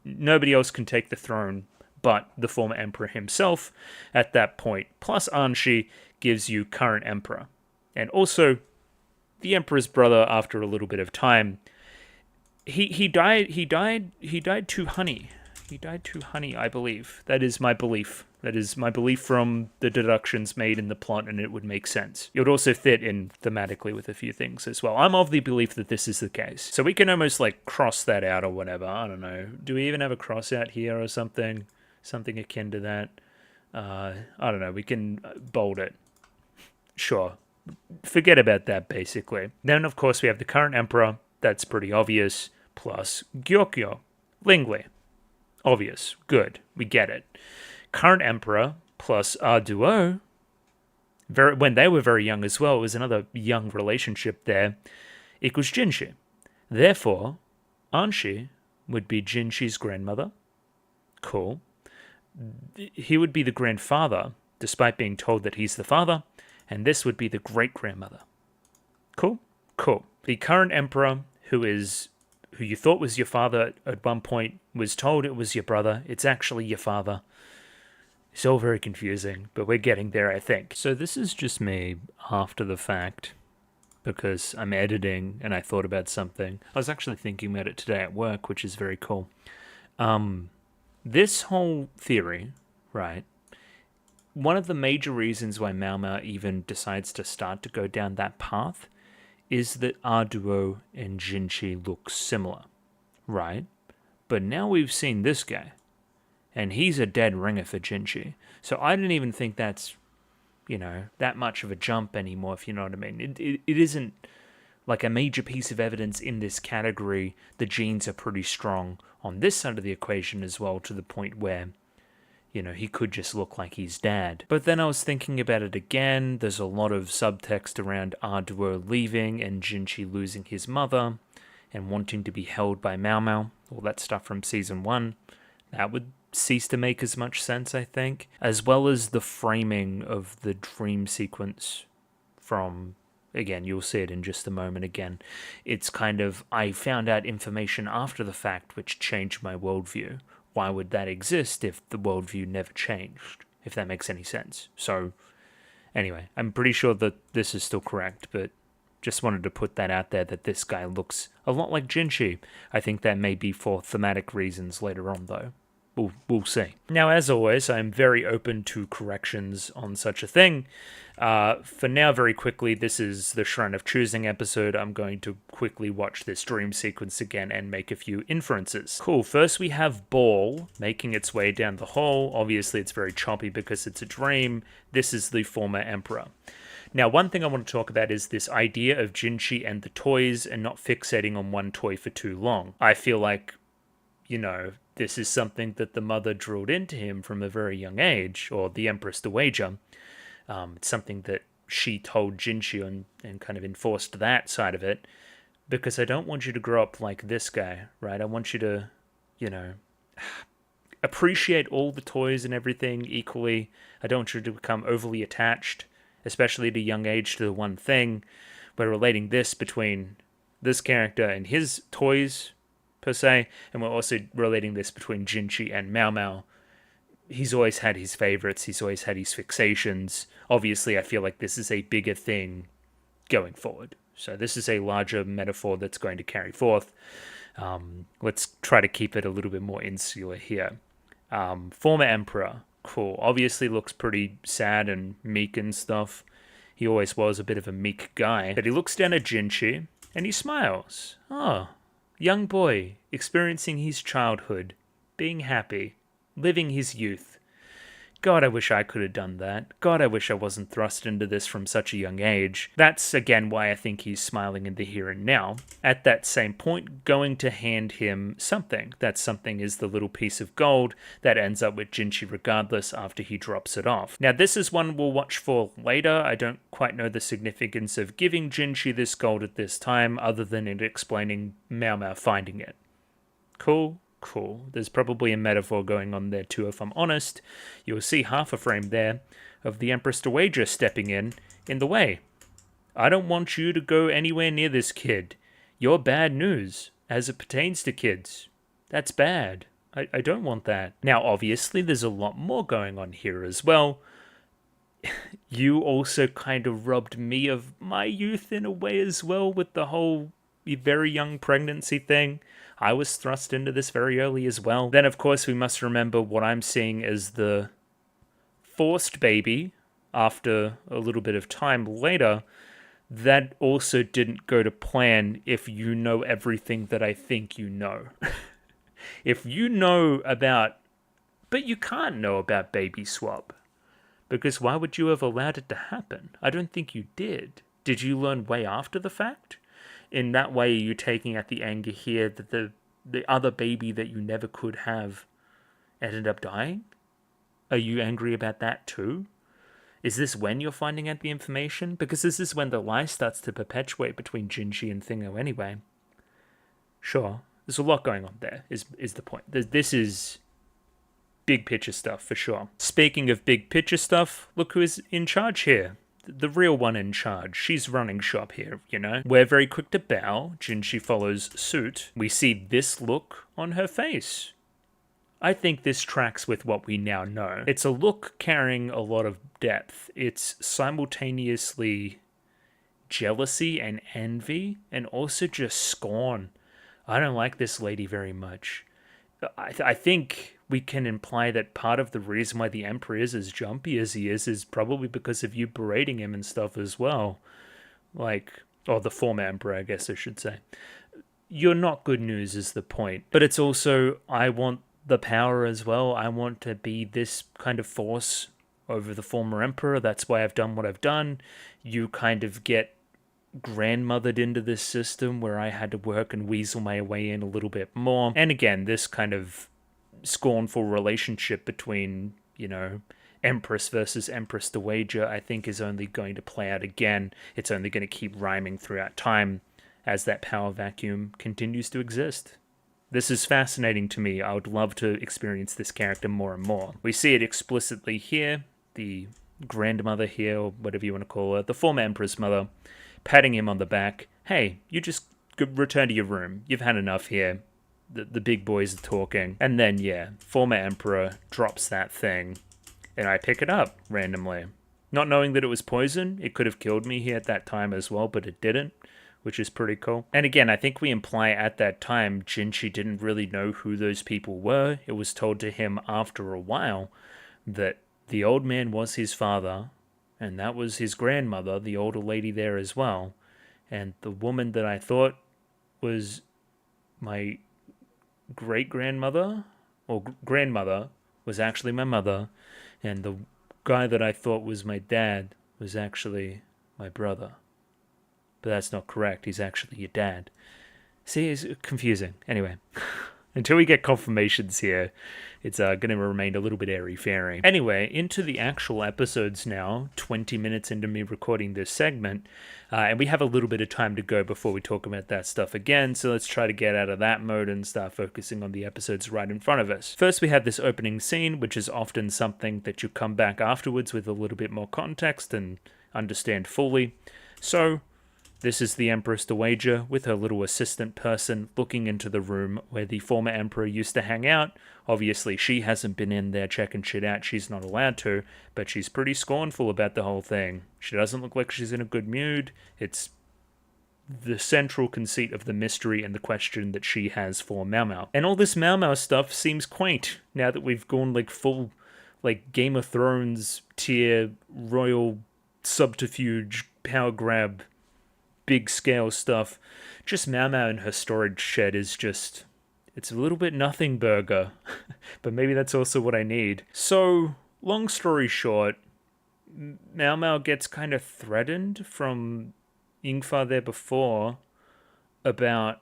Nobody else can take the throne but the former emperor himself at that point. Plus Anshi gives you current emperor. And also the emperor's brother after a little bit of time. He died to honey. He died to honey, I believe. That is my belief. That is my belief from the deductions made in the plot, and it would make sense. It would also fit in thematically with a few things as well. I'm of the belief that this is the case. So we can almost cross that out or whatever. I don't know. Do we even have a cross out here or something? Something akin to that? I don't know. We can bold it. Sure. Forget about that, basically. Then, of course, we have the current emperor. That's pretty obvious. Plus Gyokyo. Lingli. Obvious. Good. We get it. Current emperor plus Arduo. When they were very young as well, it was another young relationship there. Equals Jinshi. Therefore, Anshi would be Jinshi's grandmother. Cool. He would be the grandfather, despite being told that he's the father. And this would be the great-grandmother. Cool? Cool. The current emperor, who you thought was your father at one point, was told it was your brother. It's actually your father. It's all very confusing, but we're getting there, I think. So this is just me after the fact, because I'm editing and I thought about something. I was actually thinking about it today at work, which is very cool. This whole theory, right? One of the major reasons why Mao Mao even decides to start to go down that path is that Arduo and Jinchi look similar, right? But now we've seen this guy, and he's a dead ringer for Jinchi. So I don't even think that's, that much of a jump anymore, if you know what I mean. It isn't like a major piece of evidence in this category. The genes are pretty strong on this side of the equation as well, to the point where, he could just look like his dad. But then I was thinking about it again. There's a lot of subtext around Arduo leaving and Jinchi losing his mother and wanting to be held by Mao Mao. All that stuff from season 1. That would cease to make as much sense, I think. As well as the framing of the dream sequence from, again, you'll see it in just a moment again. It's kind of, I found out information after the fact which changed my worldview. Why would that exist if the worldview never changed? If that makes any sense. So, anyway, I'm pretty sure that this is still correct, but just wanted to put that out there, that this guy looks a lot like Jinchi. I think that may be for thematic reasons later on, though. We'll see. Now, as always, I'm very open to corrections on such a thing. For now, very quickly, this is the Shrine of Choosing episode. I'm going to quickly watch this dream sequence again and make a few inferences. Cool. First, we have Ball making its way down the hall. Obviously, it's very choppy because it's a dream. This is the former emperor. Now, one thing I want to talk about is this idea of Jinchi and the toys and not fixating on one toy for too long. I feel like, this is something that the mother drilled into him from a very young age, or the Empress Dowager. It's something that she told Jinchi and kind of enforced that side of it, because I don't want you to grow up like this guy, right? I want you to, appreciate all the toys and everything equally. I don't want you to become overly attached, especially at a young age, to the one thing. We're relating this between this character and his toys, per se, and we're also relating this between Jinchi and Mao Mao. He's always had his favorites, he's always had his fixations. Obviously, I feel like this is a bigger thing going forward. So this is a larger metaphor that's going to carry forth. Let's try to keep it a little bit more insular here. Former Emperor, cool. Obviously looks pretty sad and meek and stuff. He always was a bit of a meek guy. But he looks down at Jinchi, and he smiles. Oh, young boy, experiencing his childhood, being happy, living his youth. God, I wish I could have done that. God, I wish I wasn't thrust into this from such a young age. That's, again, why I think he's smiling in the here and now. At that same point, going to hand him something. That something is the little piece of gold that ends up with Jinchi regardless after he drops it off. Now, this is one we'll watch for later. I don't quite know the significance of giving Jinchi this gold at this time, other than it explaining Mao Mao finding it. Cool. There's probably a metaphor going on there too, if I'm honest. You'll see half a frame there of the Empress Dowager stepping in the way. I don't want you to go anywhere near this kid. You're bad news, as it pertains to kids. That's bad. I don't want that. Now, obviously, there's a lot more going on here as well. You also kind of robbed me of my youth in a way as well, with the whole very young pregnancy thing. I was thrust into this very early as well. Then, of course, we must remember what I'm seeing as the forced baby after a little bit of time later. That also didn't go to plan if you know everything that I think you know. If you know about... But you can't know about baby swap. Because why would you have allowed it to happen? I don't think you did. Did you learn way after the fact? In that way, are you taking out the anger here that the other baby that you never could have ended up dying? Are you angry about that too? Is this when you're finding out the information? Because this is when the lie starts to perpetuate between Jinchi and Thingo anyway. Sure, there's a lot going on there, is the point. This is big picture stuff for sure. Speaking of big picture stuff, look who is in charge here. The real one in charge. She's running shop here, We're very quick to bow. Jinchi follows suit. We see this look on her face. I think this tracks with what we now know. It's a look carrying a lot of depth. It's simultaneously jealousy and envy, and also just scorn. I don't like this lady very much. I think we can imply that part of the reason why the Emperor is as jumpy as he is probably because of you berating him and stuff as well. Like, or the former Emperor, I guess I should say. You're not good news is the point. But it's also, I want the power as well. I want to be this kind of force over the former Emperor. That's why I've done what I've done. You kind of get grandmothered into this system where I had to work and weasel my way in a little bit more. And again, this kind of scornful relationship between, Empress versus Empress Dowager, I think is only going to play out again. It's only going to keep rhyming throughout time as that power vacuum continues to exist. This is fascinating to me. I would love to experience this character more and more. We see it explicitly here, the grandmother here, or whatever you want to call her, the former Emperor's mother, patting him on the back. Hey, you just return to your room. You've had enough here. The big boys are talking. And then, former Emperor drops that thing, and I pick it up randomly. Not knowing that it was poison. It could have killed me here at that time as well, but it didn't, which is pretty cool. And again, I think we imply at that time Jinchi didn't really know who those people were. It was told to him after a while that the old man was his father, and that was his grandmother, the older lady there as well. And the woman that I thought was my great-grandmother, or grandmother, was actually my mother. And the guy that I thought was my dad was actually my brother. But that's not correct. He's actually your dad. See, it's confusing. Anyway, until we get confirmations here, it's going to remain a little bit airy-fairy. Anyway, into the actual episodes now, 20 minutes into me recording this segment, and we have a little bit of time to go before we talk about that stuff again, so let's try to get out of that mode and start focusing on the episodes right in front of us. First, we have this opening scene, which is often something that you come back afterwards with a little bit more context and understand fully. So, this is the Empress Dowager with her little assistant person looking into the room where the former Emperor used to hang out. Obviously, she hasn't been in there checking shit out. She's not allowed to, but she's pretty scornful about the whole thing. She doesn't look like she's in a good mood. It's the central conceit of the mystery and the question that she has for Mau Mau. And all this Mau Mau stuff seems quaint now that we've gone full Game of Thrones tier royal subterfuge power grab big scale stuff. Just Mau Mau in her storage shed is just, it's a little bit nothing burger, but maybe that's also what I need. So, long story short, Mau Mau gets kind of threatened from Ingfa there before about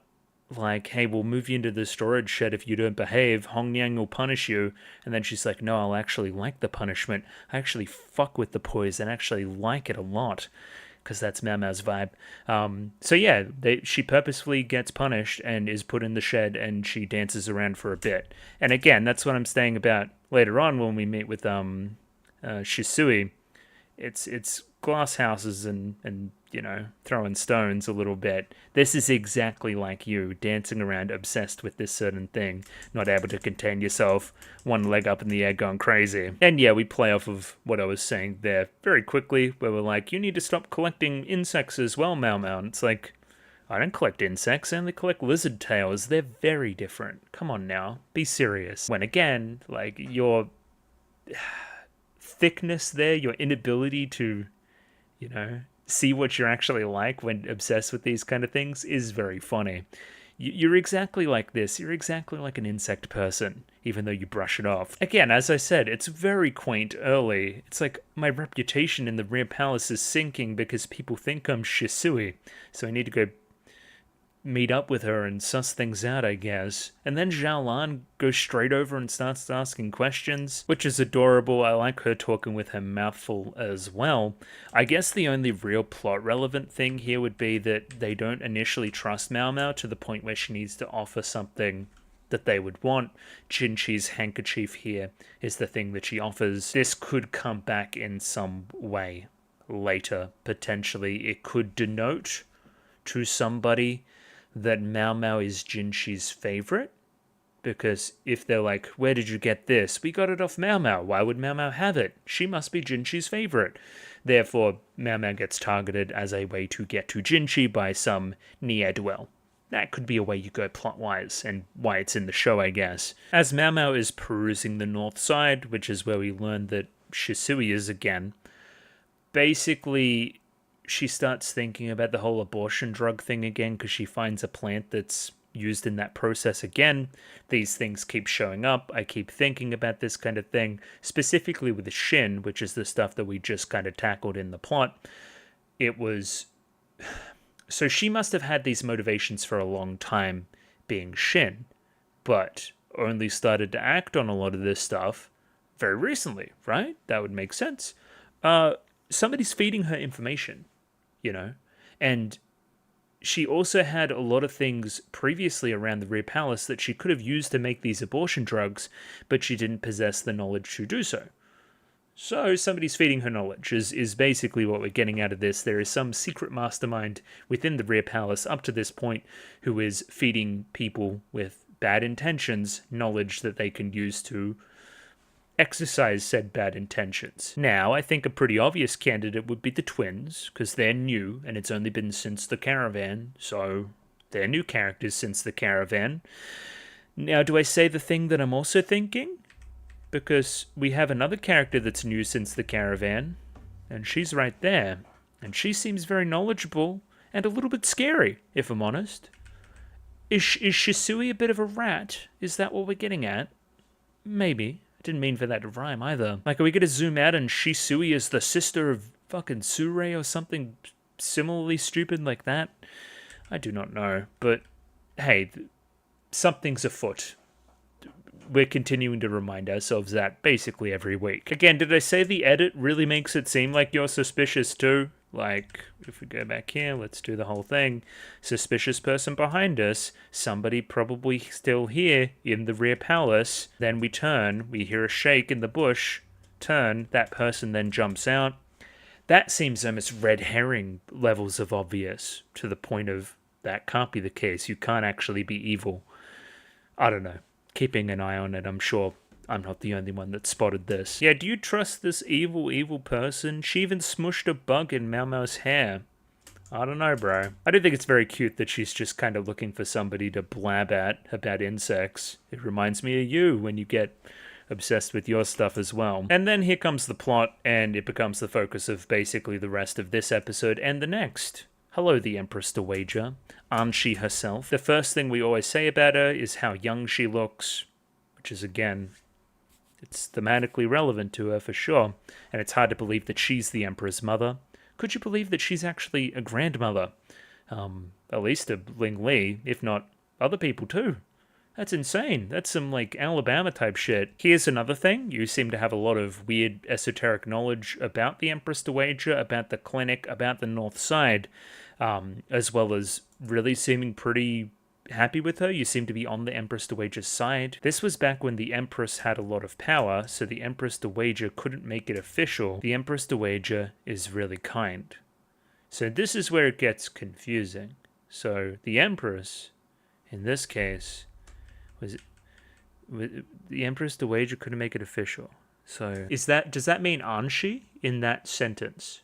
hey, we'll move you into the storage shed if you don't behave. Hong Niang will punish you. And then she's like, no, I'll actually like the punishment. I actually fuck with the poison. I actually like it a lot. Because that's Mau Mau's vibe. She purposefully gets punished and is put in the shed, and she dances around for a bit. And again, that's what I'm saying about later on when we meet with Shisui. It's glass houses and throwing stones a little bit. This is exactly like you, dancing around obsessed with this certain thing, not able to contain yourself, one leg up in the air going crazy. And we play off of what I was saying there very quickly, where we're like, you need to stop collecting insects as well, Mau Mau. And it's like, I don't collect insects, I only collect lizard tails. They're very different. Come on now, be serious. When again, your thickness there, your inability to, see what you're actually like when obsessed with these kind of things is very funny. You're exactly like this. You're exactly like an insect person, even though you brush it off. Again, as I said, it's very quaint early. It's like my reputation in the Rear Palace is sinking because people think I'm Shisui, so I need to go meet up with her and suss things out, I guess. And then Zhao Lan goes straight over and starts asking questions, which is adorable. I like her talking with her mouth full as well. I guess the only real plot relevant thing here would be that they don't initially trust Mau Mau to the point where she needs to offer something that they would want. Jinchi's handkerchief here is the thing that she offers. This could come back in some way later, potentially. It could denote to somebody that Mau Mau is Jinchi's favorite, Because if they're like, where did you get this? We got it off Mao Mao. Why would Mao Mao have it? She must be Jinchi's favorite. Therefore, Mao Mao gets targeted as a way to get to Jinchi by some ne'er-do-well. That could be a way you go plot-wise, and why it's in the show, I guess. As Mao Mao is perusing the north side, which is where we learn that Shisui is again, basically, she starts thinking about the whole abortion drug thing again because she finds a plant that's used in that process again. These things keep showing up. I keep thinking about this kind of thing, specifically with the Shin, which is the stuff that we just kind of tackled in the plot. It was... So she must have had these motivations for a long time being Shin, but only started to act on a lot of this stuff very recently, right? That would make sense. Somebody's feeding her information, you know? And she also had a lot of things previously around the Rear Palace that she could have used to make these abortion drugs, but she didn't possess the knowledge to do so. So somebody's feeding her knowledge is basically what we're getting out of this. There is some secret mastermind within the Rear Palace up to this point who is feeding people with bad intentions knowledge that they can use to exercise said bad intentions. Now, I think a pretty obvious candidate would be the twins, because they're new, and it's only been since the caravan, so they're new characters since the caravan. Now, do I say the thing that I'm also thinking? Because we have another character that's new since the caravan, and she's right there, and she seems very knowledgeable, and a little bit scary, if I'm honest. Is Shisui a bit of a rat? Is that what we're getting at? Maybe. I didn't mean for that to rhyme either. Like, are we gonna zoom out and Shisui is the sister of fucking Surei or something similarly stupid like that? I do not know. But, hey, something's afoot. We're continuing to remind ourselves that basically every week. Again, did I say the edit really makes it seem like you're suspicious too? Like, if we go back here, let's do the whole thing. Suspicious person behind us. Somebody probably still here in the Rear Palace. Then we turn. We hear a shake in the bush. Turn. That person then jumps out. That seems almost red herring levels of obvious to the point of that can't be the case. You can't actually be evil. I don't know. Keeping an eye on it, I'm sure I'm not the only one that spotted this. Yeah, do you trust this evil person? She even smushed a bug in Mao Mao's hair. I don't know, bro. I do think it's very cute that she's just kind of looking for somebody to blab at about insects. It reminds me of you when you get obsessed with your stuff as well. And then here comes the plot, and it becomes the focus of basically the rest of this episode and the next. Hello, the Empress Dowager. Anshi herself. The first thing we always say about her is how young she looks, which is, again, it's thematically relevant to her for sure, and it's hard to believe that she's the Emperor's mother. Could you believe that she's actually a grandmother? At least of Ling Li, if not other people too. That's insane. That's some, like, Alabama-type shit. Here's another thing. You seem to have a lot of weird esoteric knowledge about the Empress Dowager, about the clinic, about the North Side, as well as really seeming pretty happy with her. You seem to be on the Empress Dowager's side. This was back when the Empress had a lot of power, so the Empress Dowager couldn't make it official. The Empress Dowager is really kind. So this is where it gets confusing. So the Empress, in this case, was the Empress Dowager couldn't make it official. So does that mean Anshi in that sentence?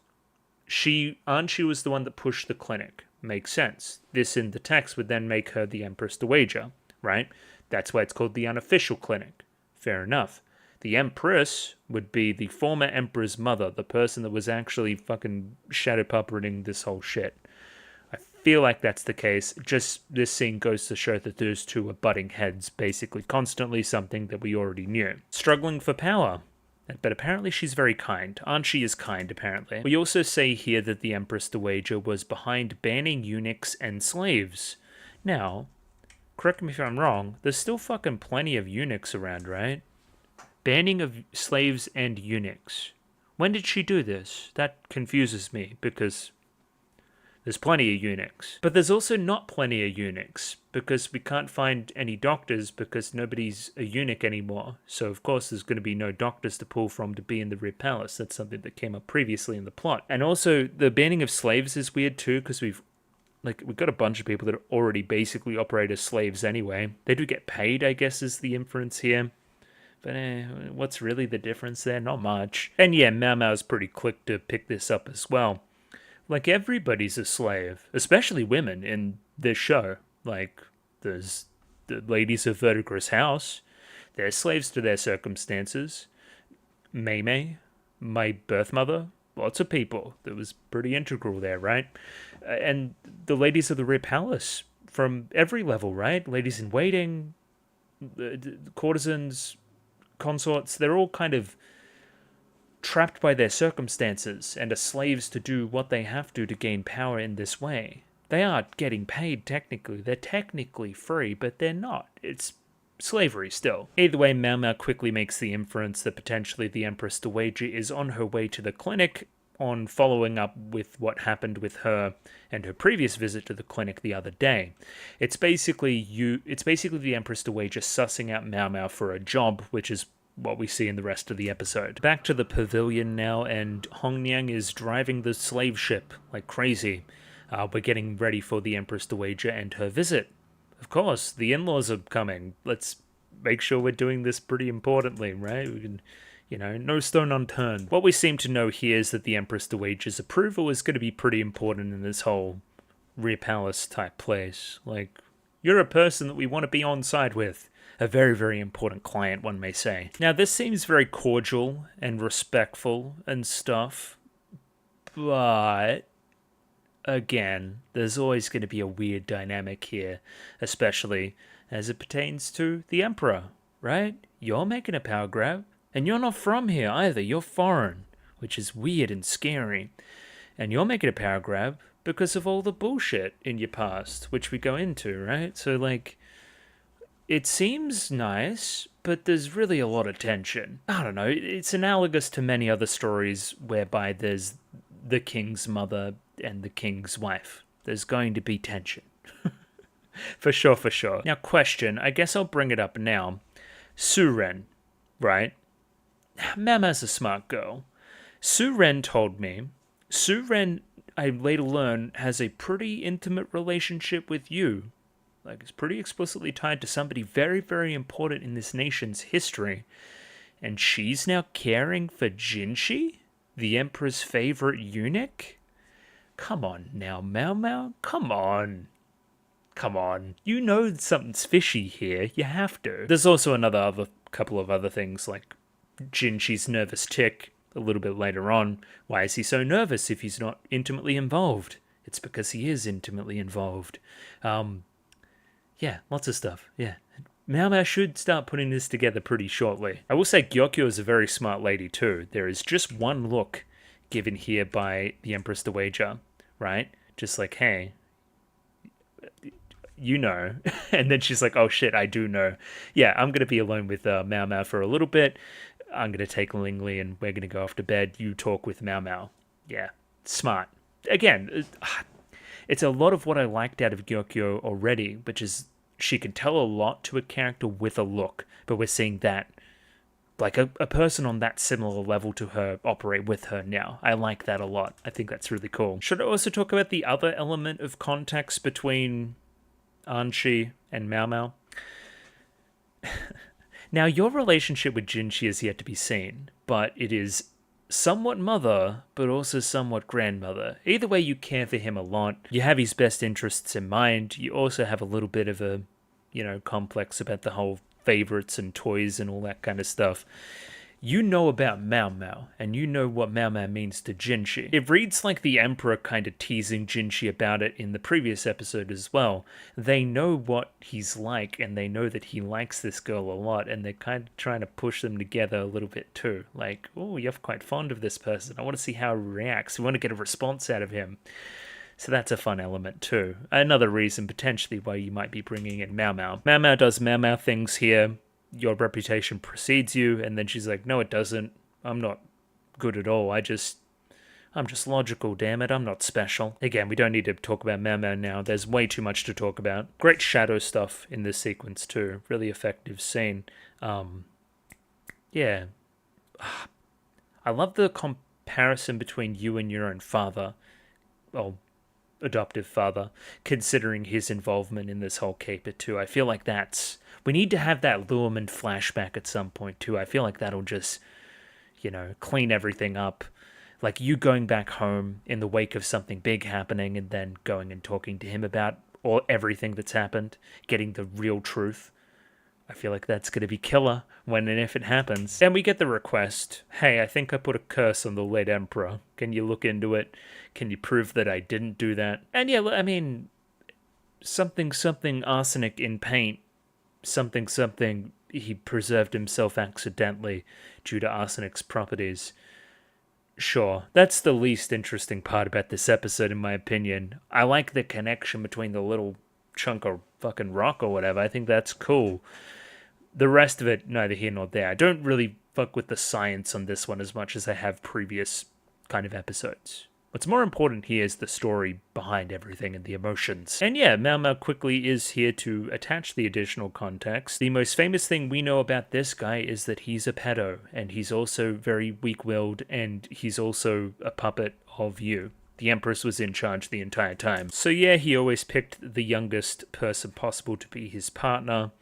Anshi was the one that pushed the clinic. Makes sense. This in the text would then make her the Empress Dowager, right? That's why it's called the unofficial clinic. Fair enough. The Empress would be the former Emperor's mother, the person that was actually fucking shadow puppeting this whole shit. I feel like that's the case. Just this scene goes to show that those two are butting heads, basically constantly, something that we already knew. Struggling for power. But apparently she's very kind. Anshi is kind, apparently. We also say here that the Empress Dowager was behind banning eunuchs and slaves. Now, correct me if I'm wrong, there's still fucking plenty of eunuchs around, right? Banning of slaves and eunuchs. When did she do this? That confuses me, because there's plenty of eunuchs. But there's also not plenty of eunuchs, because we can't find any doctors because nobody's a eunuch anymore. So, of course, there's going to be no doctors to pull from to be in the Rear Palace. That's something that came up previously in the plot. And also, the banning of slaves is weird too, because we've like, we've got a bunch of people that already basically operate as slaves anyway. They do get paid, I guess, is the inference here. But what's really the difference there? Not much. And yeah, Mao Mao's pretty quick to pick this up as well. Like, everybody's a slave, especially women in this show. Like, there's the ladies of Vertigra's house. They're slaves to their circumstances. Mei Mei, my birth mother, lots of people. That was pretty integral there, right? And the ladies of the Rare Palace from every level, right? Ladies in waiting, courtesans, consorts, they're all kind of trapped by their circumstances and are slaves to do what they have to gain power in this way. They are getting paid technically. They're technically free, but they're not. It's slavery still. Either way, Mao Mao quickly makes the inference that potentially the Empress Dowager is on her way to the clinic on following up with what happened with her and her previous visit to the clinic the other day. It's basically the Empress Dowager sussing out Mao Mao for a job, which is what we see in the rest of the episode. Back to the pavilion now, and Hong Niang is driving the slave ship like crazy. We're getting ready for the Empress Dowager and her visit. Of course, the in-laws are coming. Let's make sure we're doing this pretty importantly, right? We can, no stone unturned. What we seem to know here is that the Empress Dowager's approval is going to be pretty important in this whole Rear Palace type place. Like, you're a person that we want to be on side with. A very, very important client, one may say. Now, this seems very cordial and respectful and stuff, but again, there's always going to be a weird dynamic here, especially as it pertains to the Emperor, right? You're making a power grab, and you're not from here either. You're foreign, which is weird and scary. And you're making a power grab because of all the bullshit in your past, which we go into, right? So, like, it seems nice, but there's really a lot of tension. I don't know, it's analogous to many other stories whereby there's the king's mother and the king's wife. There's going to be tension. For sure, for sure. Now, question, I guess I'll bring it up now. Su-Ren, right? Mama's a smart girl. Su-Ren told me, Su-Ren, I later learn, has a pretty intimate relationship with you. Like, it's pretty explicitly tied to somebody very, very important in this nation's history. And she's now caring for Jinshi, the Emperor's favorite eunuch? Come on now, Mao Mao. Come on. Come on. You know something's fishy here. You have to. There's also another couple of other things, like Jinshi's nervous tick a little bit later on. Why is he so nervous if he's not intimately involved? It's because he is intimately involved. Yeah, lots of stuff. Yeah. Mao Mao should start putting this together pretty shortly. I will say Gyokyo is a very smart lady too. There is just one look given here by the Empress Dowager, right? Just like, hey, you know. And then she's like, oh shit, I do know. Yeah, I'm going to be alone with Mao Mao for a little bit. I'm going to take Ling Li and we're going to go off to bed. You talk with Mao Mao. Yeah, smart. Again, it's a lot of what I liked out of Gyokyo already, which is she can tell a lot to a character with a look, but we're seeing that, like a person on that similar level to her operate with her now. I like that a lot. I think that's really cool. Should I also talk about the other element of context between Anshi and Mao Mao? Now, your relationship with Jinshi is yet to be seen, but it is somewhat mother, but also somewhat grandmother. Either way, you care for him a lot. You have his best interests in mind. You also have a little bit of a, complex about the whole favorites and toys and all that kind of stuff. You know about Mao Mao, and you know what Mao Mao means to Jinshi. It reads like the Emperor kind of teasing Jinshi about it in the previous episode as well. They know what he's like, and they know that he likes this girl a lot, and they're kind of trying to push them together a little bit too. Like, oh, you're quite fond of this person. I want to see how he reacts. We want to get a response out of him. So that's a fun element too. Another reason potentially why you might be bringing in Mao Mao. Mao Mao does Mao Mao things here. Your reputation precedes you, and then she's like, no, it doesn't. I'm not good at all. I'm just logical, damn it. I'm not special. Again, we don't need to talk about Mao Mao now. There's way too much to talk about. Great shadow stuff in this sequence too. Really effective scene. Yeah. I love the comparison between you and your own father. Well, adoptive father, considering his involvement in this whole caper too. I feel like we need to have that Luhrmann flashback at some point too. I feel like that'll just, clean everything up. Like you going back home in the wake of something big happening and then going and talking to him about everything that's happened, getting the real truth. I feel like that's going to be killer when and if it happens. And we get the request, hey, I think I put a curse on the late emperor. Can you look into it? Can you prove that I didn't do that? And yeah, I mean, something arsenic in paint, something he preserved himself accidentally due to arsenic's properties. Sure, that's the least interesting part about this episode, in my opinion. I like the connection between the little chunk of fucking rock or whatever. I think that's cool. The rest of it, neither here nor there. I don't really fuck with the science on this one as much as I have previous kind of episodes. What's more important here is the story behind everything and the emotions. And yeah, Mao Mao quickly is here to attach the additional context. The most famous thing we know about this guy is that he's a pedo, and he's also very weak-willed, and he's also a puppet of you. The Empress was in charge the entire time. So yeah, he always picked the youngest person possible to be his partner.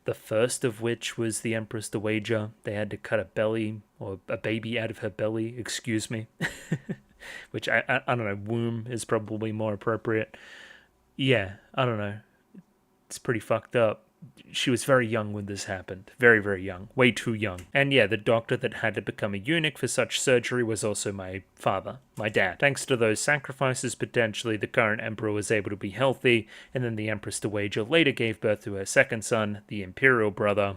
The first of which was the Empress Dowager. They had to cut a belly, or a baby out of her belly, excuse me. Which, I don't know, womb is probably more appropriate. Yeah, I don't know. It's pretty fucked up. She was very young when this happened. Very, very young. Way too young. And yeah, the doctor that had to become a eunuch for such surgery was also my father, my dad. Thanks to those sacrifices, potentially, the current emperor was able to be healthy, and then the Empress Dowager later gave birth to her second son, the imperial brother.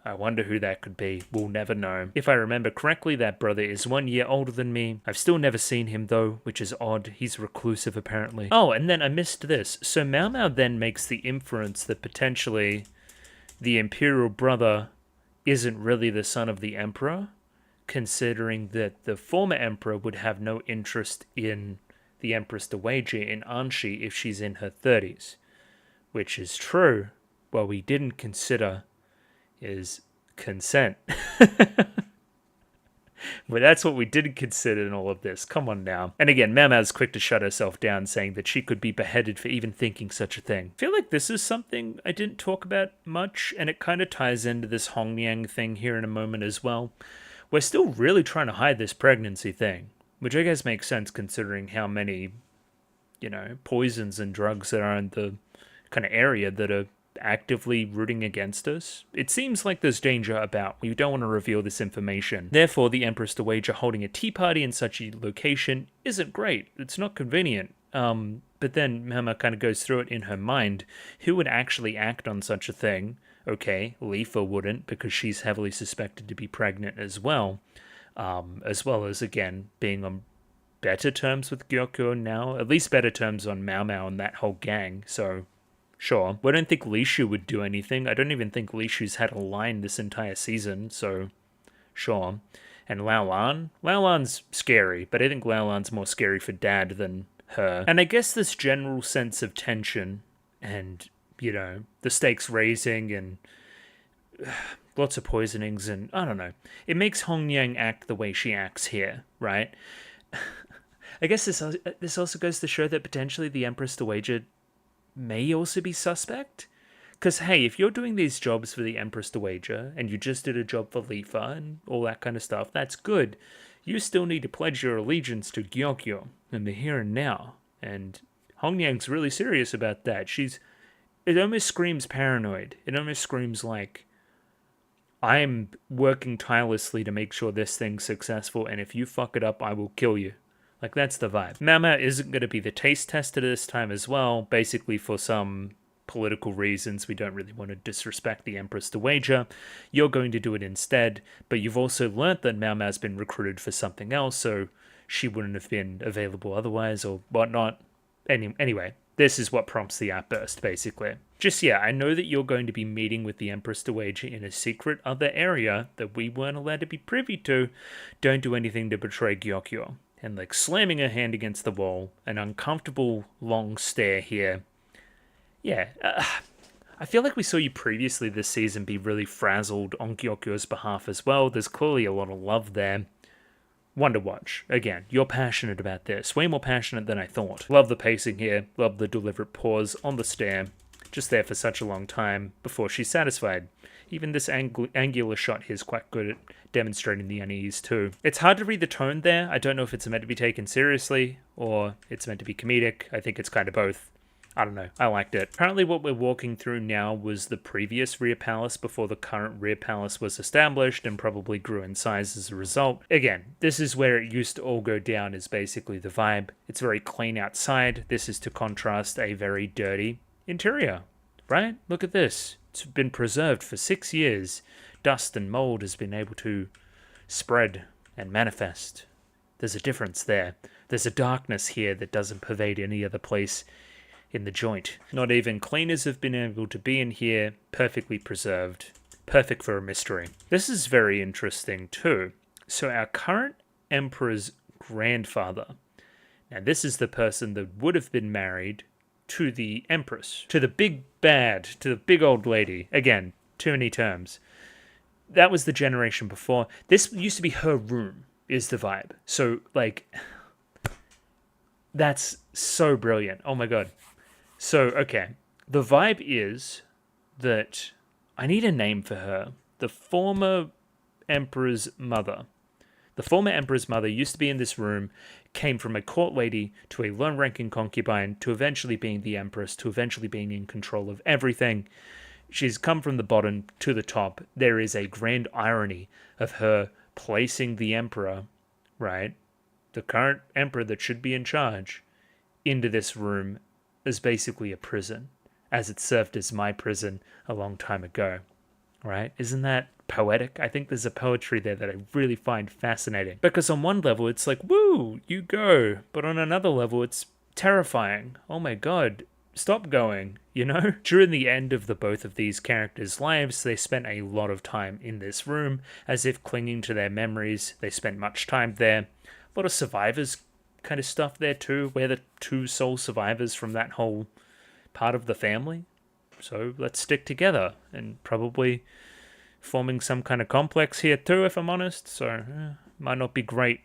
I wonder who that could be. We'll never know. If I remember correctly, that brother is 1 year older than me. I've still never seen him though, which is odd. He's reclusive apparently. Oh, and then I missed this. So Mao Mao then makes the inference that potentially the imperial brother isn't really the son of the emperor, considering that the former emperor would have no interest in the Empress Dowager in Anshi if she's in her 30s. Which is true. What we didn't consider is consent. But that's what we didn't consider in all of this. Come on now. And again, Mao Mao's quick to shut herself down, saying that she could be beheaded for even thinking such a thing. I feel like this is something I didn't talk about much, and it kind of ties into this Hongyang thing here in a moment as well. We're still really trying to hide this pregnancy thing, which I guess makes sense considering how many, poisons and drugs there are in the kind of area that are actively rooting against us. It seems like there's danger about. We don't want to reveal this information. Therefore, the Empress Dowager holding a tea party in such a location isn't great. It's not convenient. But then Mama kind of goes through it in her mind. Who would actually act on such a thing? Okay, Lifa wouldn't, because she's heavily suspected to be pregnant as well as, again, being on better terms with Gyokyo now. At least better terms on Mao Mao and that whole gang, so sure. I don't think Lishu would do anything. I don't even think Lishu's had a line this entire season, so sure. And Laolan? Laolan's scary, but I think Laolan's more scary for Dad than her. And I guess this general sense of tension and, the stakes raising and lots of poisonings and, I don't know. It makes Hongyang act the way she acts here, right? I guess this also goes to show that potentially the Empress Dowager may also be suspect. Because, hey, if you're doing these jobs for the Empress Dowager, and you just did a job for Lifa and all that kind of stuff, that's good. You still need to pledge your allegiance to Gyokyo in the here and now. And Hongyang's really serious about that. It almost screams paranoid. It almost screams like, I'm working tirelessly to make sure this thing's successful, and if you fuck it up, I will kill you. Like, that's the vibe. Mama isn't going to be the taste tester this time as well, basically for some political reasons. We don't really want to disrespect the Empress Dowager. You're going to do it instead, but you've also learnt that Mao Mao's been recruited for something else, so she wouldn't have been available otherwise or whatnot. Anyway, this is what prompts the outburst, basically. I know that you're going to be meeting with the Empress Dowager in a secret other area that we weren't allowed to be privy to. Don't do anything to betray Gyokyo. And slamming her hand against the wall, an uncomfortable long stare here. Yeah, I feel like we saw you previously this season be really frazzled on Gyokyo's behalf as well. There's clearly a lot of love there. one to watch. Again, you're passionate about this. Way more passionate than I thought. Love the pacing here. Love the deliberate pause on the stair. Just there for such a long time before she's satisfied. Even this angular shot here is quite good at demonstrating the unease too. It's hard to read the tone there. I don't know if it's meant to be taken seriously or it's meant to be comedic. I think it's kind of both. I don't know. I liked it. Apparently what we're walking through now was the previous rear palace before the current rear palace was established and probably grew in size as a result. Again, this is where it used to all go down is basically the vibe. It's very clean outside. This is to contrast a very dirty interior, right? Look at this. It's been preserved for 6 years. Dust and mold has been able to spread and manifest. There's a difference there. There's a darkness here that doesn't pervade any other place in the joint. Not even cleaners have been able to be in here, perfectly preserved, perfect for a mystery. This is very interesting too. So our current emperor's grandfather, now this is the person that would have been married to the empress, to the big bad, to the big old lady. Again, too many terms. That was the generation before. This used to be her room, is the vibe. So, like, that's so brilliant. Oh my god. So, okay. The vibe is that I need a name for her. The former emperor's mother. The former emperor's mother used to be in this room, came from a court lady to a low-ranking concubine, to eventually being the empress, to eventually being in control of everything. She's come from the bottom to the top. There is a grand irony of her placing the emperor, right, the current emperor that should be in charge, into this room as basically a prison, as it served as my prison a long time ago, right? Isn't that poetic? I think there's a poetry there that I really find fascinating. Because on one level, it's like, woo, you go. But on another level, it's terrifying. Oh my god, stop going, you know? During the end of the both of these characters' lives, they spent a lot of time in this room, as if clinging to their memories. They spent much time there. A lot of survivors kind of stuff there too. We're the two sole survivors from that whole part of the family. So let's stick together and probably forming some kind of complex here too, if I'm honest. So might not be great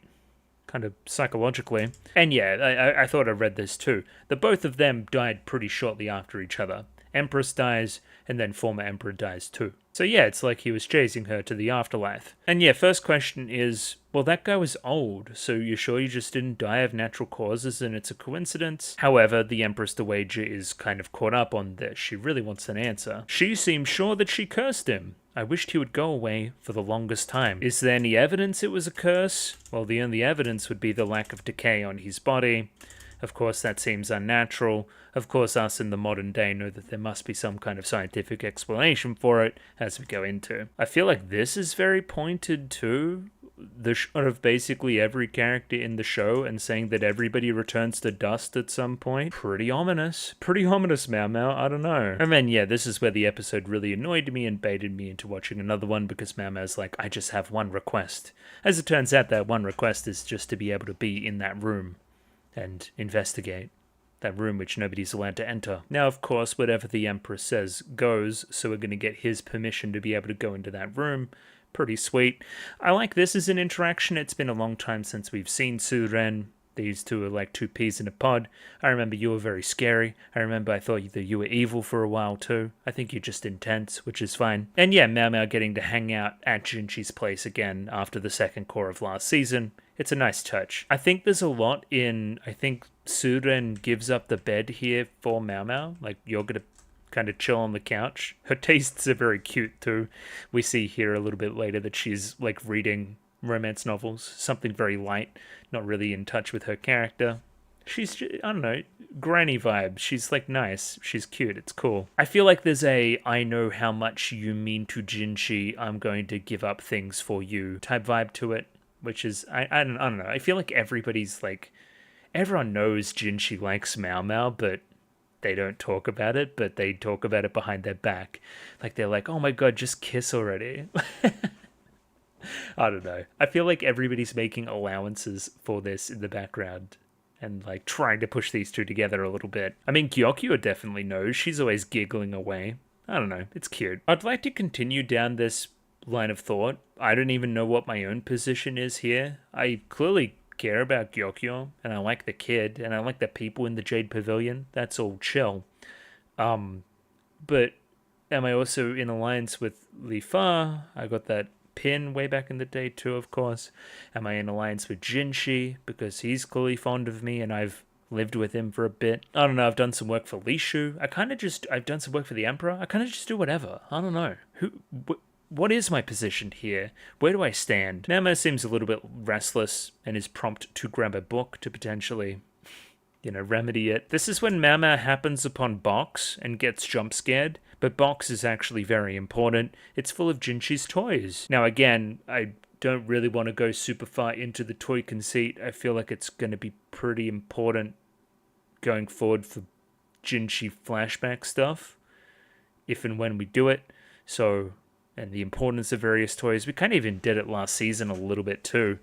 kind of psychologically. And yeah, I thought I read this too. The both of them died pretty shortly after each other. Empress dies, and then former emperor dies too. So yeah, it's like he was chasing her to the afterlife. And yeah, first question is, well, that guy was old, so you're sure you just didn't die of natural causes and it's a coincidence? However, the Empress Dowager is kind of caught up on this. She really wants an answer. She seems sure that she cursed him. I wished he would go away for the longest time. Is there any evidence it was a curse? Well, the only evidence would be the lack of decay on his body. Of course, that seems unnatural. Of course, us in the modern day know that there must be some kind of scientific explanation for it, as we go into. I feel like this is very pointed too. The shot of basically every character in the show and saying that everybody returns to dust at some point. Pretty ominous. Pretty ominous, Mau Mau. I don't know. And then, yeah, this is where the episode really annoyed me and baited me into watching another one because Mau Mau's like, I just have one request. As it turns out, that one request is just to be able to be in that room and investigate. That room which nobody's allowed to enter. Now, of course, whatever the Emperor says goes, so we're going to get his permission to be able to go into that room. Pretty sweet. I like this as an interaction. It's been a long time since we've seen Suren. These two are like two peas in a pod. I remember you were very scary. I remember I thought that you were evil for a while too. I think you're just intense, which is fine. And yeah, Mau Mau getting to hang out at Jinchi's place again after the second core of last season. It's a nice touch. I think there's a lot in, I think Suren gives up the bed here for Mau Mau. Like, you're going to kind of chill on the couch. Her tastes are very cute too. We see here a little bit later that she's like reading romance novels, something very light, not really in touch with her character. She's, I don't know, granny vibe. She's like nice. She's cute. It's cool. I feel like there's a I know how much you mean to Jinchi, I'm going to give up things for you type vibe to it, which is, I don't know. I feel like everybody's like, everyone knows Jinchi likes Mau Mau, but they don't talk about it, but they talk about it behind their back. Like, they're like, oh my god, just kiss already. I don't know. I feel like everybody's making allowances for this in the background and, like, trying to push these two together a little bit. I mean, Gyokyo definitely knows. She's always giggling away. I don't know. It's cute. I'd like to continue down this line of thought. I don't even know what my own position is here. I clearly care about Gyokyo, and I like the kid, and I like the people in the Jade Pavilion. That's all chill. But am I also in alliance with Li Fa? I got that pin way back in the day too, of course. Am I in alliance with Jinshi? Because he's clearly fond of me, and I've lived with him for a bit. I don't know, I've done some work for Lishu. I've done some work for the Emperor. I kind of just do whatever. I don't know. What is my position here? Where do I stand? Mama seems a little bit restless and is prompt to grab a book to potentially, remedy it. This is when Mama happens upon Box and gets jump scared, but Box is actually very important. It's full of Jinshi's toys. Now again, I don't really want to go super far into the toy conceit. I feel like it's going to be pretty important going forward for Jinshi flashback stuff, if and when we do it. So, and the importance of various toys. We kind of even did it last season a little bit too,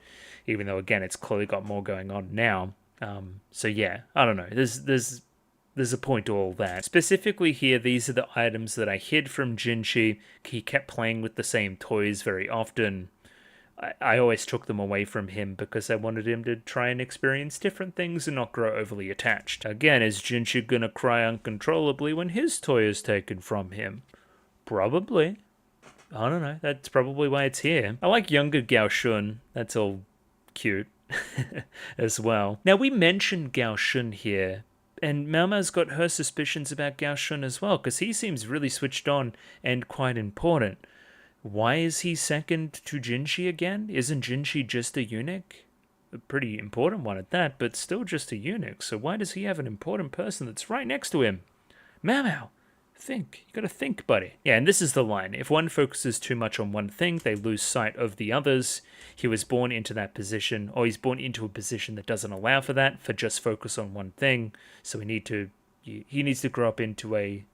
even though again it's clearly got more going on now. So yeah, I don't know. There's a point to all that. Specifically here, these are the items that I hid from Jinshi. He kept playing with the same toys very often. I always took them away from him because I wanted him to try and experience different things and not grow overly attached. Again, is Jinshi gonna cry uncontrollably when his toy is taken from him? Probably. I don't know. That's probably why it's here. I like younger Gao Shun. That's all cute as well. Now, we mentioned Gao Shun here, and Mama's got her suspicions about Gao Shun as well, because he seems really switched on and quite important. Why is he second to Jinshi again? Isn't Jinshi just a eunuch? A pretty important one at that, but still just a eunuch. So why does he have an important person that's right next to him? Mamao, think. You gotta think, buddy. Yeah, and this is the line. If one focuses too much on one thing, they lose sight of the others. He was born into that position, or he's born into a position that doesn't allow for that, for just focus on one thing. So he needs to grow up into a,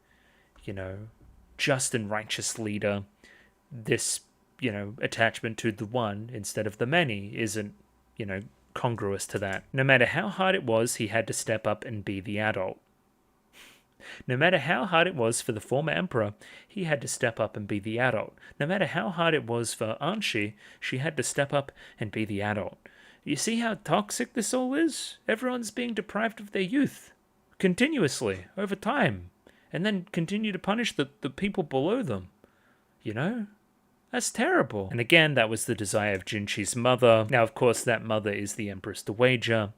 just and righteous leader. This, attachment to the one instead of the many isn't, congruous to that. No matter how hard it was, he had to step up and be the adult. No matter how hard it was for the former emperor, he had to step up and be the adult. No matter how hard it was for Anshi, she had to step up and be the adult. You see how toxic this all is? Everyone's being deprived of their youth. Continuously, over time. And then continue to punish the people below them. That's terrible. And again, that was the desire of Jinshi's mother. Now, of course, that mother is the Empress Dowager.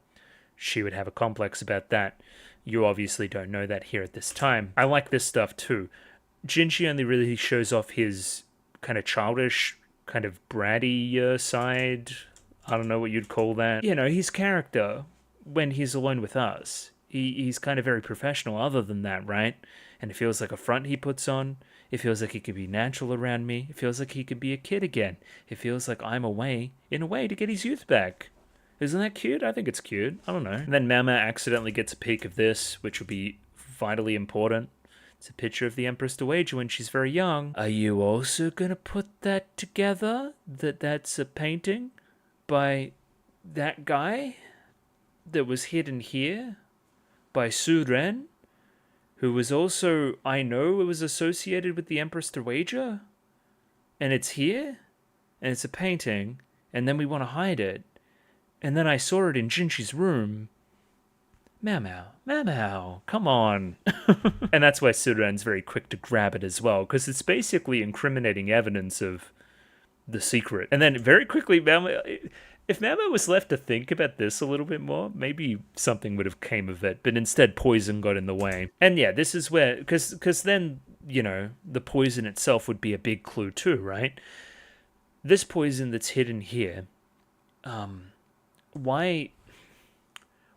She would have a complex about that. You obviously don't know that here at this time. I like this stuff too. Jinshi only really shows off his kind of childish, kind of bratty side. I don't know what you'd call that. His character, when he's alone with us, he's kind of very professional other than that, right? And it feels like a front he puts on. It feels like he could be natural around me. It feels like he could be a kid again. It feels like I'm away, in a way, to get his youth back. Isn't that cute? I think it's cute. I don't know. And then Mama accidentally gets a peek of this, which would be vitally important. It's a picture of the Empress Dowager when she's very young. Are you also gonna put that together? That's a painting by that guy that was hidden here by Su Ren, who was also, I know it was associated with the Empress Dowager, and it's here, and it's a painting, and then we want to hide it, and then I saw it in Jinshi's room. Mamao, come on. And that's why Suren's very quick to grab it as well, because it's basically incriminating evidence of the secret. And then very quickly, if Mama was left to think about this a little bit more, maybe something would have came of it. But instead, poison got in the way. And yeah, this is where, because then, the poison itself would be a big clue too, right? This poison that's hidden here, why